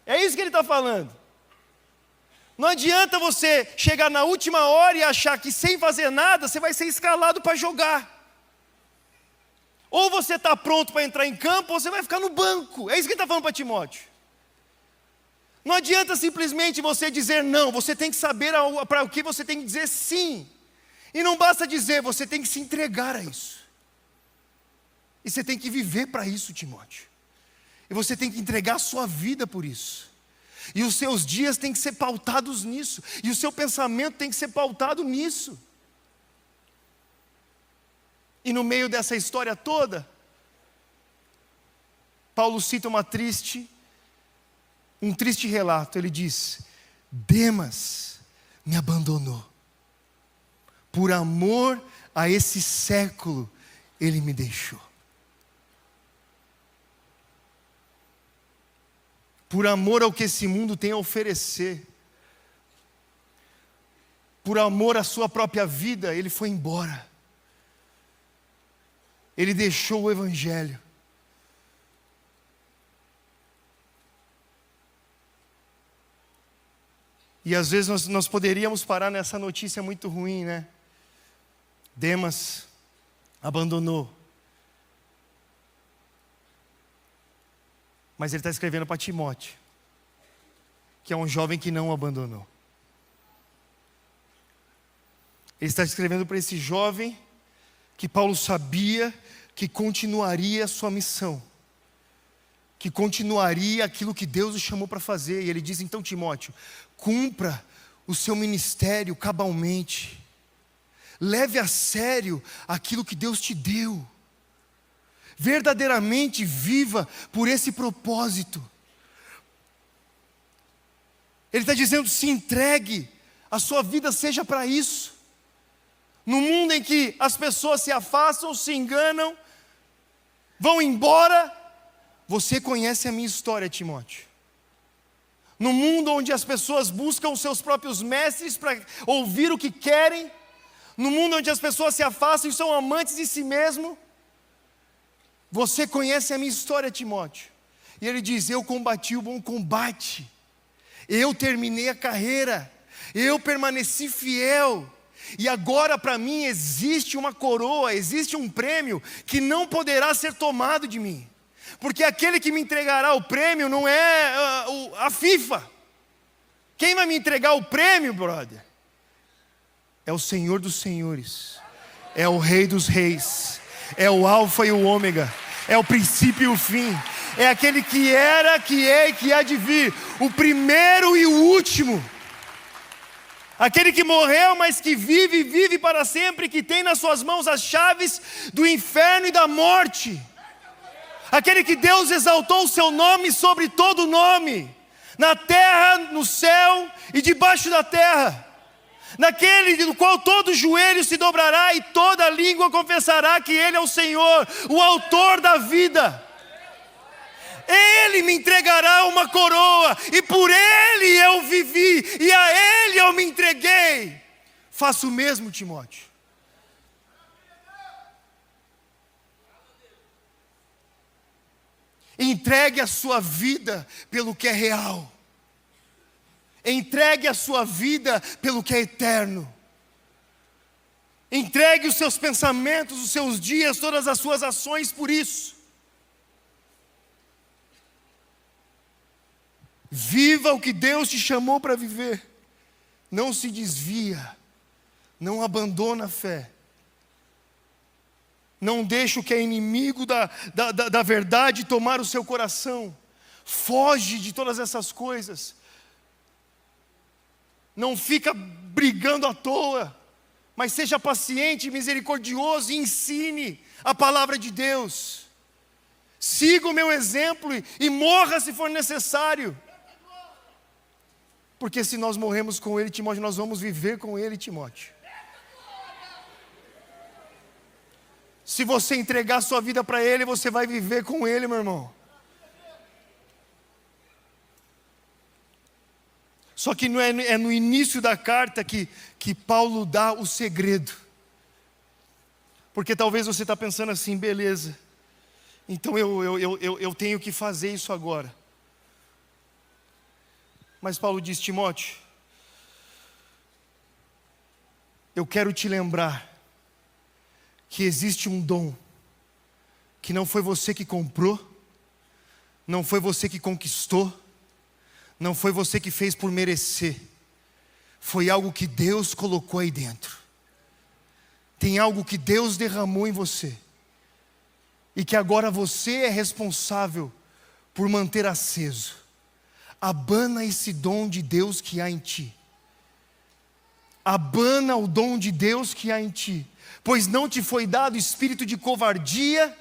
É isso que ele está falando. Não adianta você chegar na última hora e achar que sem fazer nada, você vai ser escalado para jogar. Ou você está pronto para entrar em campo, ou você vai ficar no banco. É isso que ele está falando para Timóteo. Não adianta simplesmente você dizer não, você tem que saber para o que você tem que dizer sim. E não basta dizer, você tem que se entregar a isso. E você tem que viver para isso, Timóteo. E você tem que entregar a sua vida por isso. E os seus dias têm que ser pautados nisso. E o seu pensamento tem que ser pautado nisso. E no meio dessa história toda, Paulo cita um triste relato. Ele diz, Demas me abandonou. Por amor a esse século, ele me deixou. Por amor ao que esse mundo tem a oferecer, por amor à sua própria vida, ele foi embora. Ele deixou o Evangelho. E às vezes nós poderíamos parar nessa notícia muito ruim, né? Demas abandonou. Mas ele está escrevendo para Timóteo, que é um jovem que não abandonou. Ele está escrevendo para esse jovem que Paulo sabia que continuaria a sua missão, que continuaria aquilo que Deus o chamou para fazer. E ele diz, então, Timóteo, cumpra o seu ministério cabalmente, leve a sério aquilo que Deus te deu, verdadeiramente viva por esse propósito. Ele está dizendo, se entregue, a sua vida seja para isso. No mundo em que as pessoas se afastam, se enganam, vão embora, você conhece a minha história, Timóteo. No mundo onde as pessoas buscam os seus próprios mestres para ouvir o que querem, no mundo onde as pessoas se afastam e são amantes de si mesmo, você conhece a minha história, Timóteo. E ele diz, eu combati o bom combate, eu terminei a carreira, eu permaneci fiel, e agora para mim existe uma coroa, existe um prêmio que não poderá ser tomado de mim, porque aquele que me entregará o prêmio não é a FIFA. Quem vai me entregar o prêmio, brother? É o Senhor dos Senhores, é o Rei dos Reis, é o Alfa e o Ômega, é o princípio e o fim, é aquele que era, que é e que há de vir, o primeiro e o último. Aquele que morreu, mas que vive e vive para sempre, que tem nas suas mãos as chaves do inferno e da morte. Aquele que Deus exaltou o seu nome sobre todo nome, na terra, no céu e debaixo da terra. Naquele do qual todo joelho se dobrará e toda língua confessará que Ele é o Senhor, o autor da vida. Ele me entregará uma coroa, e por Ele eu vivi, e a Ele eu me entreguei. Faça o mesmo, Timóteo. Entregue a sua vida pelo que é real. Entregue a sua vida pelo que é eterno. Entregue os seus pensamentos, os seus dias, todas as suas ações por isso. Viva o que Deus te chamou para viver. Não se desvia. Não abandona a fé. Não deixe o que é inimigo da verdade tomar o seu coração. Foge de todas essas coisas. Não fica brigando à toa, mas seja paciente e misericordioso e ensine a palavra de Deus. Siga o meu exemplo e morra se for necessário. Porque se nós morremos com Ele, Timóteo, nós vamos viver com Ele, Timóteo. Se você entregar sua vida para Ele, você vai viver com Ele, meu irmão. Só que não é no início da carta que Paulo dá o segredo. Porque talvez você está pensando assim, beleza, então eu tenho que fazer isso agora. Mas Paulo diz, Timóteo, eu quero te lembrar que existe um dom, que não foi você que comprou, não foi você que conquistou, não foi você que fez por merecer, foi algo que Deus colocou aí dentro. Tem algo que Deus derramou em você, e que agora você é responsável por manter aceso. Abana esse dom de Deus que há em ti. Abana o dom de Deus que há em ti. Pois não te foi dado espírito de covardia,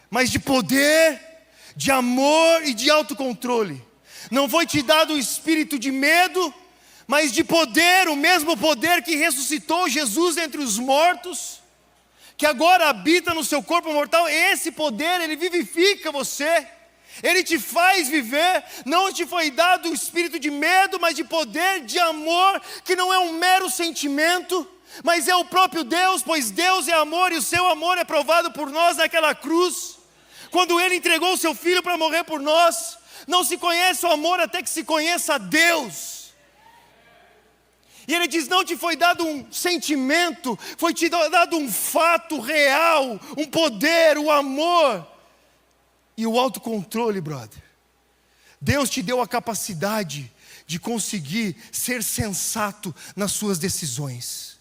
mas de poder, de amor e de autocontrole. Não foi te dado o espírito de medo, mas de poder, o mesmo poder que ressuscitou Jesus entre os mortos, que agora habita no seu corpo mortal. Esse poder, ele vivifica você. Ele te faz viver. Não te foi dado o espírito de medo, mas de poder, de amor, que não é um mero sentimento, mas é o próprio Deus, pois Deus é amor e o seu amor é provado por nós naquela cruz, quando Ele entregou o seu Filho para morrer por nós. Não se conhece o amor até que se conheça a Deus. E Ele diz, não te foi dado um sentimento, foi te dado um fato real, um poder, o amor e o autocontrole, brother. Deus te deu a capacidade de conseguir ser sensato nas suas decisões.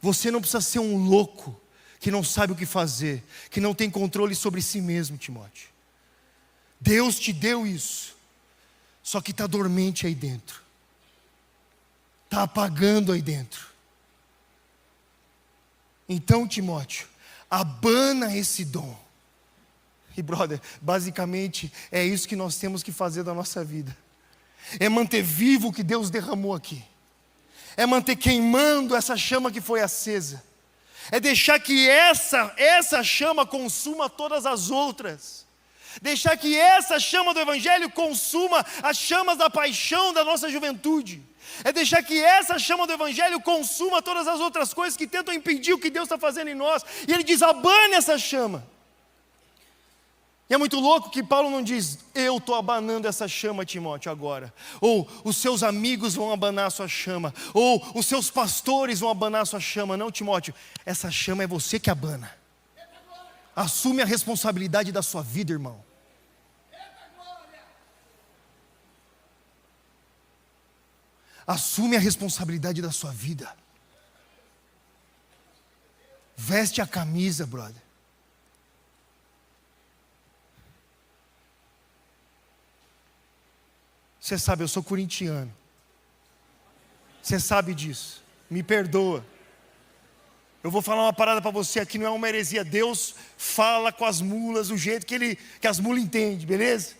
Você não precisa ser um louco que não sabe o que fazer, que não tem controle sobre si mesmo, Timóteo. Deus te deu isso, só que está dormente aí dentro, está apagando aí dentro. Então, Timóteo, abana esse dom. E brother, basicamente é isso que nós temos que fazer da nossa vida. É manter vivo o que Deus derramou aqui. É manter queimando essa chama que foi acesa. É deixar que essa chama consuma todas as outras. Deixar que essa chama do Evangelho consuma as chamas da paixão da nossa juventude. É deixar que essa chama do Evangelho consuma todas as outras coisas que tentam impedir o que Deus está fazendo em nós. E Ele diz, abane essa chama. E é muito louco que Paulo não diz, eu estou abanando essa chama, Timóteo, agora. Ou os seus amigos vão abanar a sua chama. Ou os seus pastores vão abanar a sua chama. Não, Timóteo, essa chama é você que abana. Assume a responsabilidade da sua vida, irmão. Assume a responsabilidade da sua vida. Veste a camisa, brother. Você sabe, eu sou corintiano. Você sabe disso. Me perdoa. Eu vou falar uma parada para você aqui, não é uma heresia. Deus fala com as mulas do jeito que as mulas entendem, beleza?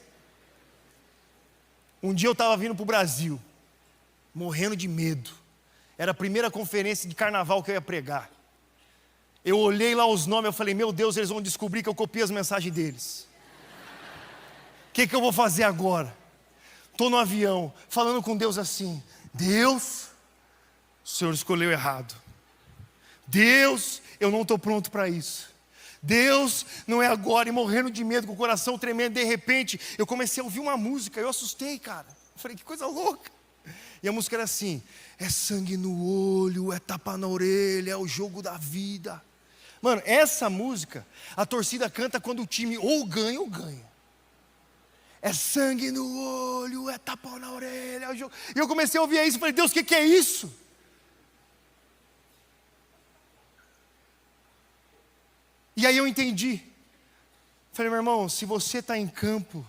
Um dia eu estava vindo para o Brasil, morrendo de medo. Era a primeira conferência de carnaval que eu ia pregar. Eu olhei lá os nomes, eu falei, meu Deus, eles vão descobrir que eu copiei as mensagens deles. O que eu vou fazer agora? Estou no avião, falando com Deus assim, Deus, o Senhor escolheu errado. Deus, eu não estou pronto para isso. Deus, não é agora. E morrendo de medo, com o coração tremendo. De repente, eu comecei a ouvir uma música. Eu assustei, cara. Eu falei, que coisa louca. E a música era assim: é sangue no olho, é tapa na orelha, é o jogo da vida. Mano, essa música, a torcida canta quando o time ou ganha ou ganha. É sangue no olho, é tapa na orelha, é o jogo. E eu comecei a ouvir isso. Falei, Deus, o que é isso? E aí eu entendi. Falei, meu irmão, se você está em campo,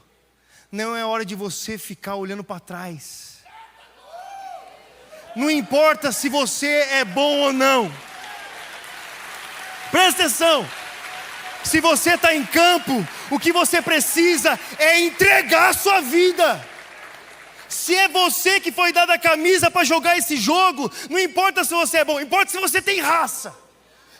não é hora de você ficar olhando para trás. Não importa se você é bom ou não. Presta atenção. Se você está em campo, o que você precisa é entregar a sua vida. Se é você que foi dado a camisa para jogar esse jogo, não importa se você é bom, importa se você tem raça.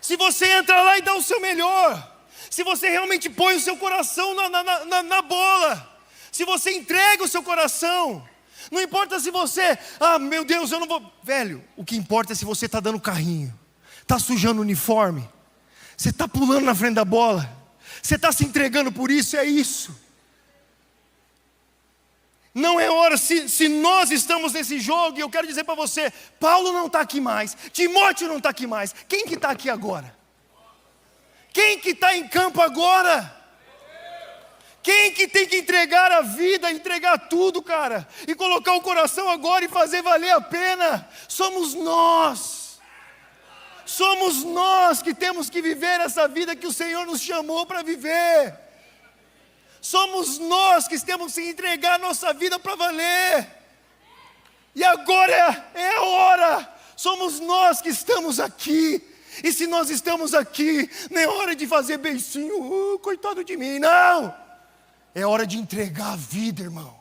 Se você entra lá e dá o seu melhor, se você realmente põe o seu coração na bola, se você entrega o seu coração, não importa se você, meu Deus, eu não vou. Velho, o que importa é se você está dando carrinho, está sujando o uniforme, você está pulando na frente da bola, você está se entregando por isso, é isso. Não é hora, se nós estamos nesse jogo, e eu quero dizer para você, Paulo não está aqui mais, Timóteo não está aqui mais, quem que está aqui agora? Quem que está em campo agora? Quem que tem que entregar a vida, entregar tudo, cara, e colocar o coração agora e fazer valer a pena? Somos nós. Somos nós que temos que viver essa vida que o Senhor nos chamou para viver. Somos nós que temos que entregar a nossa vida para valer. E agora é a hora. Somos nós que estamos aqui. E se nós estamos aqui, não é hora de fazer beicinho, coitado de mim, não. É hora de entregar a vida, irmão.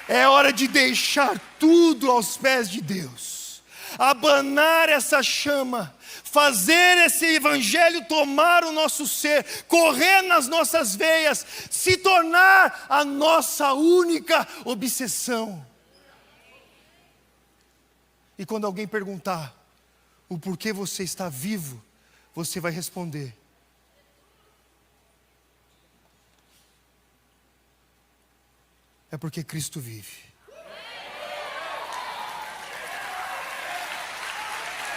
É hora de deixar tudo aos pés de Deus, abanar essa chama, fazer esse evangelho tomar o nosso ser, correr nas nossas veias, se tornar a nossa única obsessão. E quando alguém perguntar o porquê você está vivo, você vai responder: é porque Cristo vive.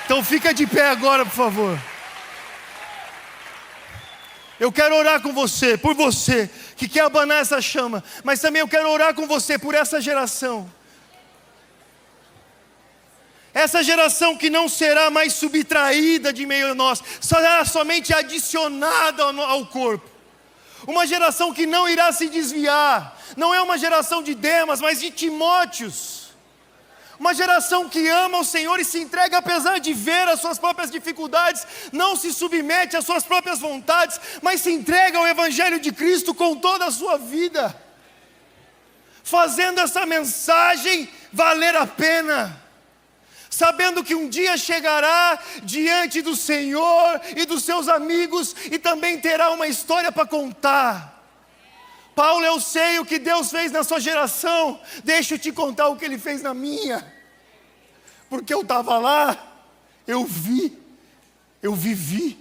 Então fica de pé agora, por favor. Eu quero orar com você, por você que quer abanar essa chama, mas também eu quero orar com você por essa geração. Essa geração que não será mais subtraída de meio a nós, será somente adicionada ao corpo. Uma geração que não irá se desviar. Não é uma geração de Demas, mas de Timóteos. Uma geração que ama o Senhor e se entrega apesar de ver as suas próprias dificuldades. Não se submete às suas próprias vontades, mas se entrega ao Evangelho de Cristo com toda a sua vida. Fazendo essa mensagem valer a pena. Sabendo que um dia chegará diante do Senhor e dos seus amigos e também terá uma história para contar. Paulo, eu sei o que Deus fez na sua geração, deixa eu te contar o que Ele fez na minha. Porque eu estava lá, eu vi, eu vivi,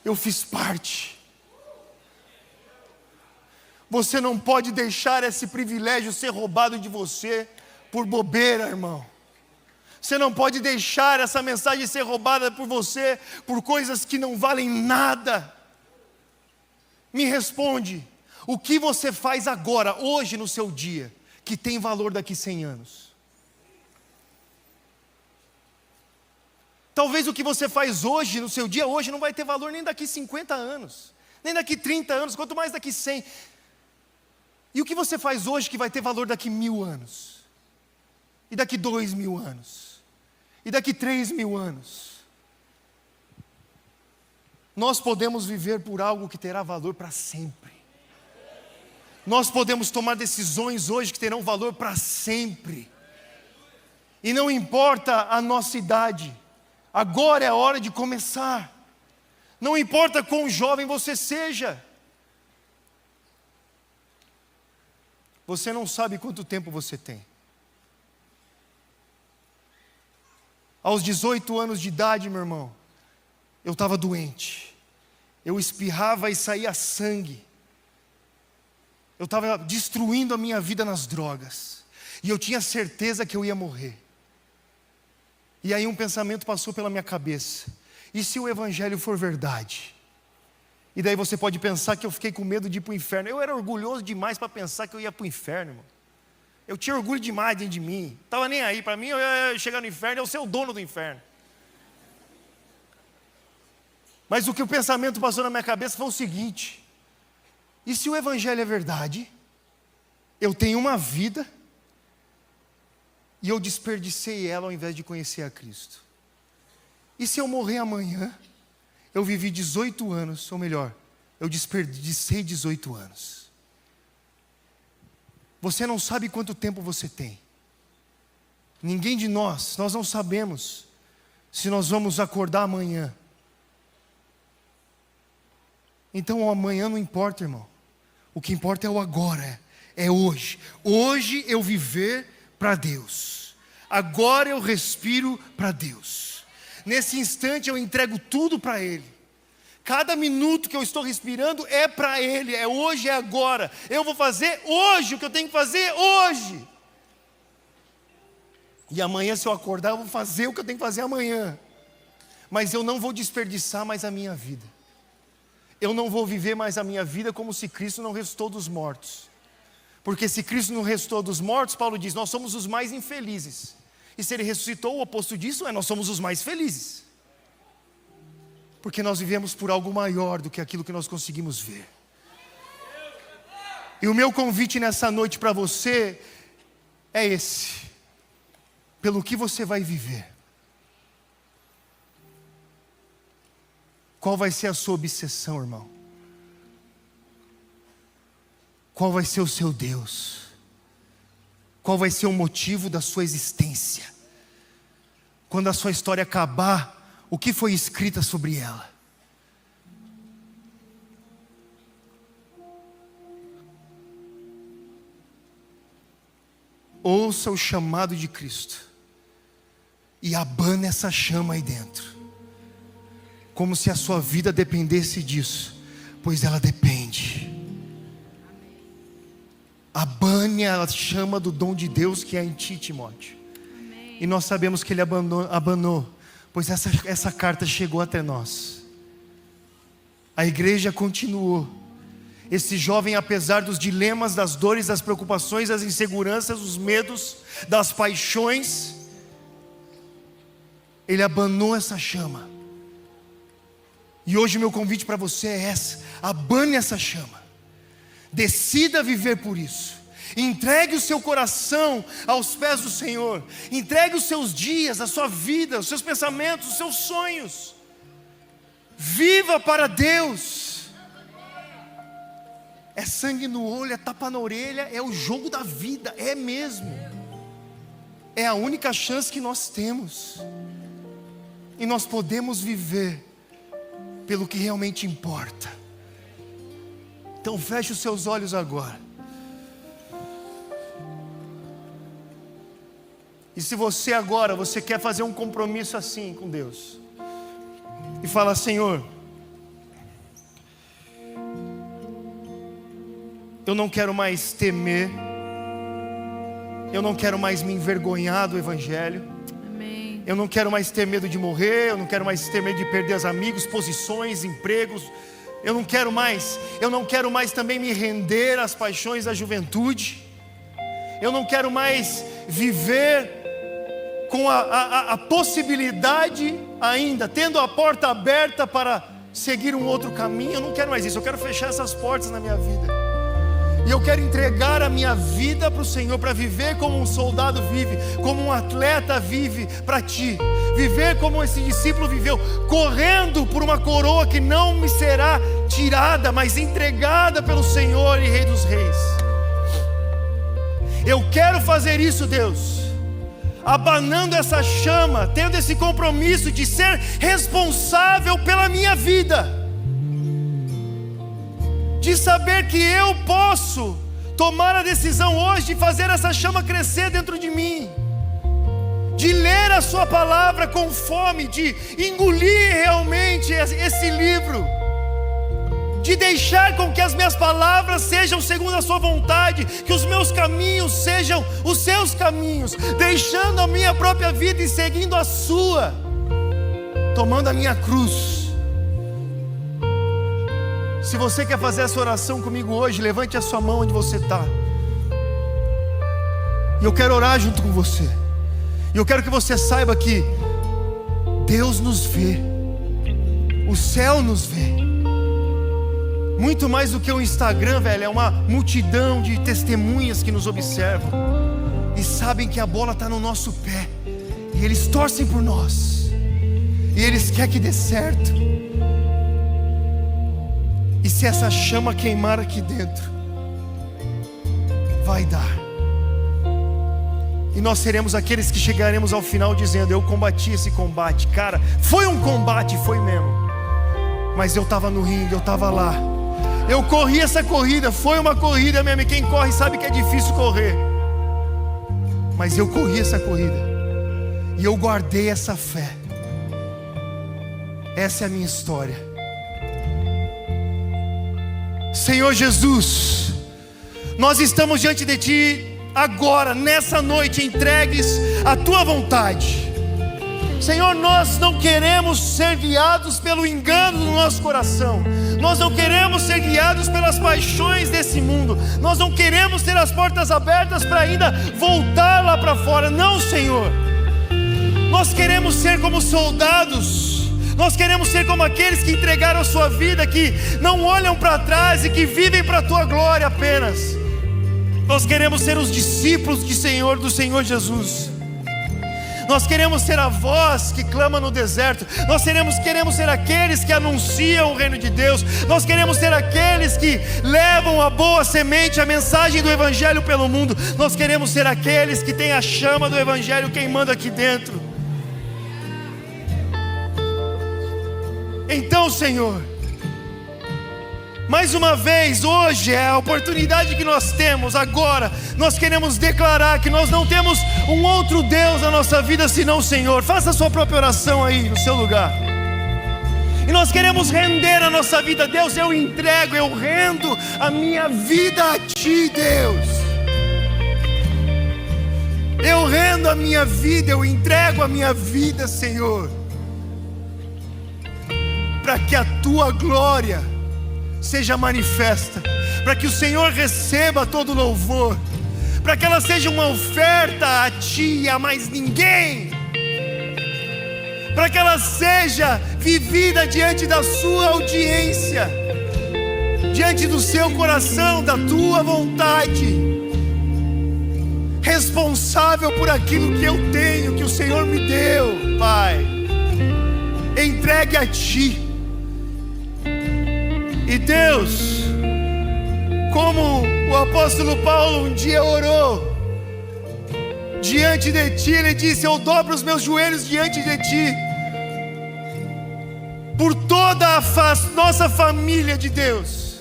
eu fiz parte. Você não pode deixar esse privilégio ser roubado de você por bobeira, irmão. Você não pode deixar essa mensagem ser roubada por você por coisas que não valem nada. Me responde, o que você faz agora, hoje no seu dia, que tem valor daqui 100 anos? Talvez o que você faz hoje, no seu dia hoje, não vai ter valor nem daqui 50 anos, nem daqui 30 anos, quanto mais daqui 100. E o que você faz hoje que vai ter valor daqui 1000 anos? E daqui 2000 anos? E daqui 3000 anos? Nós podemos viver por algo que terá valor para sempre. Nós podemos tomar decisões hoje que terão valor para sempre. E não importa a nossa idade, agora é a hora de começar. Não importa quão jovem você seja. Você não sabe quanto tempo você tem. Aos 18 anos de idade, meu irmão, eu estava doente. Eu espirrava e saía sangue. Eu estava destruindo a minha vida nas drogas. E eu tinha certeza que eu ia morrer. E aí um pensamento passou pela minha cabeça: e se o evangelho for verdade? E daí você pode pensar que eu fiquei com medo de ir para o inferno. Eu era orgulhoso demais para pensar que eu ia para o inferno, irmão. Eu tinha orgulho demais dentro de mim. Estava nem aí, para mim eu ia chegar no inferno, eu ser o dono do inferno. Mas o que o pensamento passou na minha cabeça foi o seguinte: e se o evangelho é verdade? Eu tenho uma vida e eu desperdicei ela ao invés de conhecer a Cristo. E se eu morrer amanhã? Eu vivi 18 anos, ou melhor, eu desperdicei 18 anos. Você não sabe quanto tempo você tem. Ninguém de nós não sabemos se nós vamos acordar amanhã. Então o amanhã não importa, irmão. O que importa é o agora, é hoje. Hoje eu viver para Deus. Agora eu respiro para Deus. Nesse instante eu entrego tudo para Ele. Cada minuto que eu estou respirando é para Ele, é hoje, é agora. Eu vou fazer hoje o que eu tenho que fazer hoje. E amanhã, se eu acordar, eu vou fazer o que eu tenho que fazer amanhã. Mas eu não vou desperdiçar mais a minha vida. Eu não vou viver mais a minha vida como se Cristo não ressuscitou dos mortos. Porque se Cristo não ressuscitou dos mortos, Paulo diz, nós somos os mais infelizes. E se Ele ressuscitou, o oposto disso nós somos os mais felizes. Porque nós vivemos por algo maior do que aquilo que nós conseguimos ver. E o meu convite nessa noite para você é esse: pelo que você vai viver? Qual vai ser a sua obsessão, irmão? Qual vai ser o seu Deus? Qual vai ser o motivo da sua existência? Quando a sua história acabar, o que foi escrito sobre ela? Ouça o chamado de Cristo e abane essa chama aí dentro, como se a sua vida dependesse disso, pois ela depende. Abane a chama do dom de Deus que é em ti, Timóteo. Amém. E nós sabemos que Ele abanou, pois essa carta chegou até nós. A igreja continuou. Esse jovem, apesar dos dilemas, das dores, das preocupações, das inseguranças, dos medos, das paixões, ele abanou essa chama. E hoje o meu convite para você é essa: abane essa chama. Decida viver por isso. Entregue o seu coração aos pés do Senhor. Entregue os seus dias, a sua vida, os seus pensamentos, os seus sonhos. Viva para Deus. É sangue no olho, é tapa na orelha, é o jogo da vida, é mesmo. É a única chance que nós temos. E nós podemos viver pelo que realmente importa. Então feche os seus olhos agora. E se você agora, você quer fazer um compromisso assim com Deus, e fala: Senhor, eu não quero mais temer, eu não quero mais me envergonhar do Evangelho. Amém. Eu não quero mais ter medo de morrer, eu não quero mais ter medo de perder os amigos, posições, empregos. Eu não quero mais também me render às paixões da juventude. Eu não quero mais viver com a possibilidade ainda, tendo a porta aberta para seguir um outro caminho. Eu não quero mais isso, eu quero fechar essas portas na minha vida. E eu quero entregar a minha vida para o Senhor, para viver como um soldado vive, como um atleta vive para Ti. Viver como esse discípulo viveu, correndo por uma coroa que não me será tirada, mas entregada pelo Senhor e Rei dos Reis. Eu quero fazer isso, Deus, abanando essa chama, tendo esse compromisso de ser responsável pela minha vida, de saber que eu posso tomar a decisão hoje de fazer essa chama crescer dentro de mim, de ler a Sua palavra com fome, de engolir realmente esse livro, de deixar com que as minhas palavras sejam segundo a Sua vontade, que os meus caminhos sejam os Seus caminhos, deixando a minha própria vida e seguindo a Sua, tomando a minha cruz. Se você quer fazer essa oração comigo hoje, levante a sua mão onde você está. E eu quero orar junto com você. E eu quero que você saiba que Deus nos vê, o céu nos vê. Muito mais do que o Instagram, velho, é uma multidão de testemunhas que nos observam e sabem que a bola está no nosso pé, e eles torcem por nós, e eles querem que dê certo. E se essa chama queimar aqui dentro, vai dar. E nós seremos aqueles que chegaremos ao final dizendo: eu combati esse combate. Cara, foi um combate, foi mesmo. Mas eu estava no ringue, eu estava lá. Eu corri essa corrida, foi uma corrida mesmo. E quem corre sabe que é difícil correr. Mas eu corri essa corrida. E eu guardei essa fé. Essa é a minha história. Senhor Jesus, nós estamos diante de Ti agora, nessa noite, entregues à Tua vontade. Senhor, nós não queremos ser guiados pelo engano do nosso coração. Nós não queremos ser guiados pelas paixões desse mundo. Nós não queremos ter as portas abertas para ainda voltar lá para fora. Não, Senhor. Nós queremos ser como soldados. Nós queremos ser como aqueles que entregaram a sua vida, que não olham para trás e que vivem para a Tua glória apenas. Nós queremos ser os discípulos do Senhor Jesus. Nós queremos ser a voz que clama no deserto. Nós queremos ser aqueles que anunciam o reino de Deus. Nós queremos ser aqueles que levam a boa semente, a mensagem do Evangelho pelo mundo. Nós queremos ser aqueles que têm a chama do Evangelho queimando aqui dentro. Então, Senhor, mais uma vez, hoje é a oportunidade que nós temos agora. Nós queremos declarar que nós não temos um outro Deus na nossa vida senão o Senhor. Faça a sua própria oração aí no seu lugar. E nós queremos render a nossa vida. Deus, eu entrego, eu rendo a minha vida a Ti, Deus. Eu rendo a minha vida, eu entrego a minha vida, Senhor, para que a Tua glória seja manifesta, para que o Senhor receba todo louvor, para que ela seja uma oferta a Ti e a mais ninguém, para que ela seja vivida diante da Sua audiência, diante do Seu coração, da Tua vontade, responsável por aquilo que eu tenho, que o Senhor me deu, Pai, entregue a Ti. E Deus, como o apóstolo Paulo um dia orou diante de Ti, ele disse: eu dobro os meus joelhos diante de Ti, por toda a nossa família de Deus.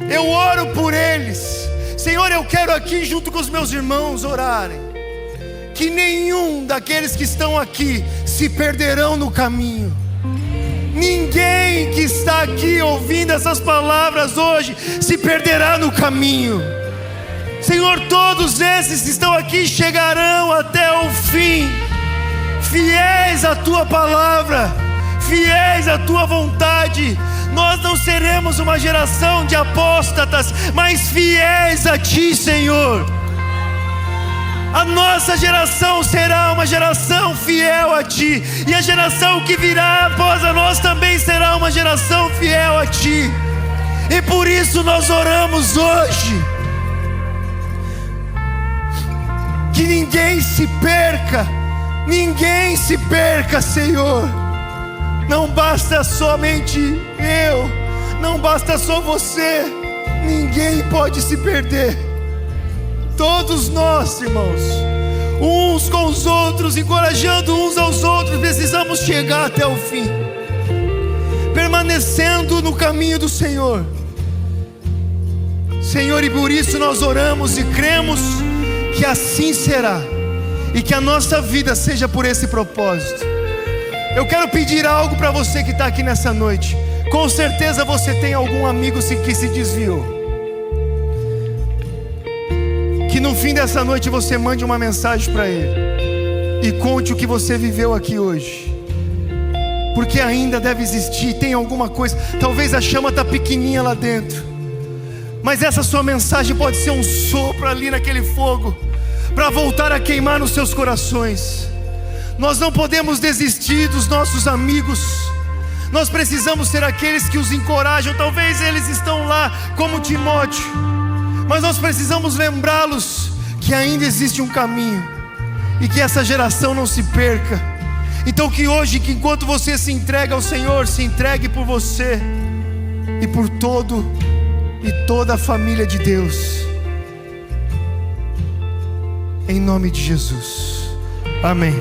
Eu oro por eles, Senhor. Eu quero aqui junto com os meus irmãos orarem, que nenhum daqueles que estão aqui se perderão no caminho. Ninguém que está aqui ouvindo essas palavras hoje se perderá no caminho. Senhor, todos esses que estão aqui chegarão até o fim, fiéis à Tua palavra, fiéis à Tua vontade. Nós não seremos uma geração de apóstatas, mas fiéis a Ti, Senhor. A nossa geração será uma geração fiel a Ti, e a geração que virá após a nós também será uma geração fiel a Ti. E por isso nós oramos hoje, que ninguém se perca, Senhor. Não basta somente eu, não basta só você, ninguém pode se perder. Todos nós, irmãos, uns com os outros, encorajando uns aos outros, precisamos chegar até o fim, permanecendo no caminho do Senhor. Senhor, e por isso nós oramos e cremos que assim será, e que a nossa vida seja por esse propósito. Eu quero pedir algo para você que está aqui nessa noite. Com certeza você tem algum amigo que se desviou. Que no fim dessa noite você mande uma mensagem para ele e conte o que você viveu aqui hoje, porque ainda deve existir, tem alguma coisa. Talvez a chama está pequenininha lá dentro, mas essa sua mensagem pode ser um sopro ali naquele fogo, para voltar a queimar nos seus corações. Nós não podemos desistir dos nossos amigos. Nós precisamos ser aqueles que os encorajam. Talvez eles estão lá como Timóteo, mas nós precisamos lembrá-los que ainda existe um caminho, e que essa geração não se perca. Então que hoje, que enquanto você se entrega ao Senhor, se entregue por você e por toda a família de Deus, em nome de Jesus, amém.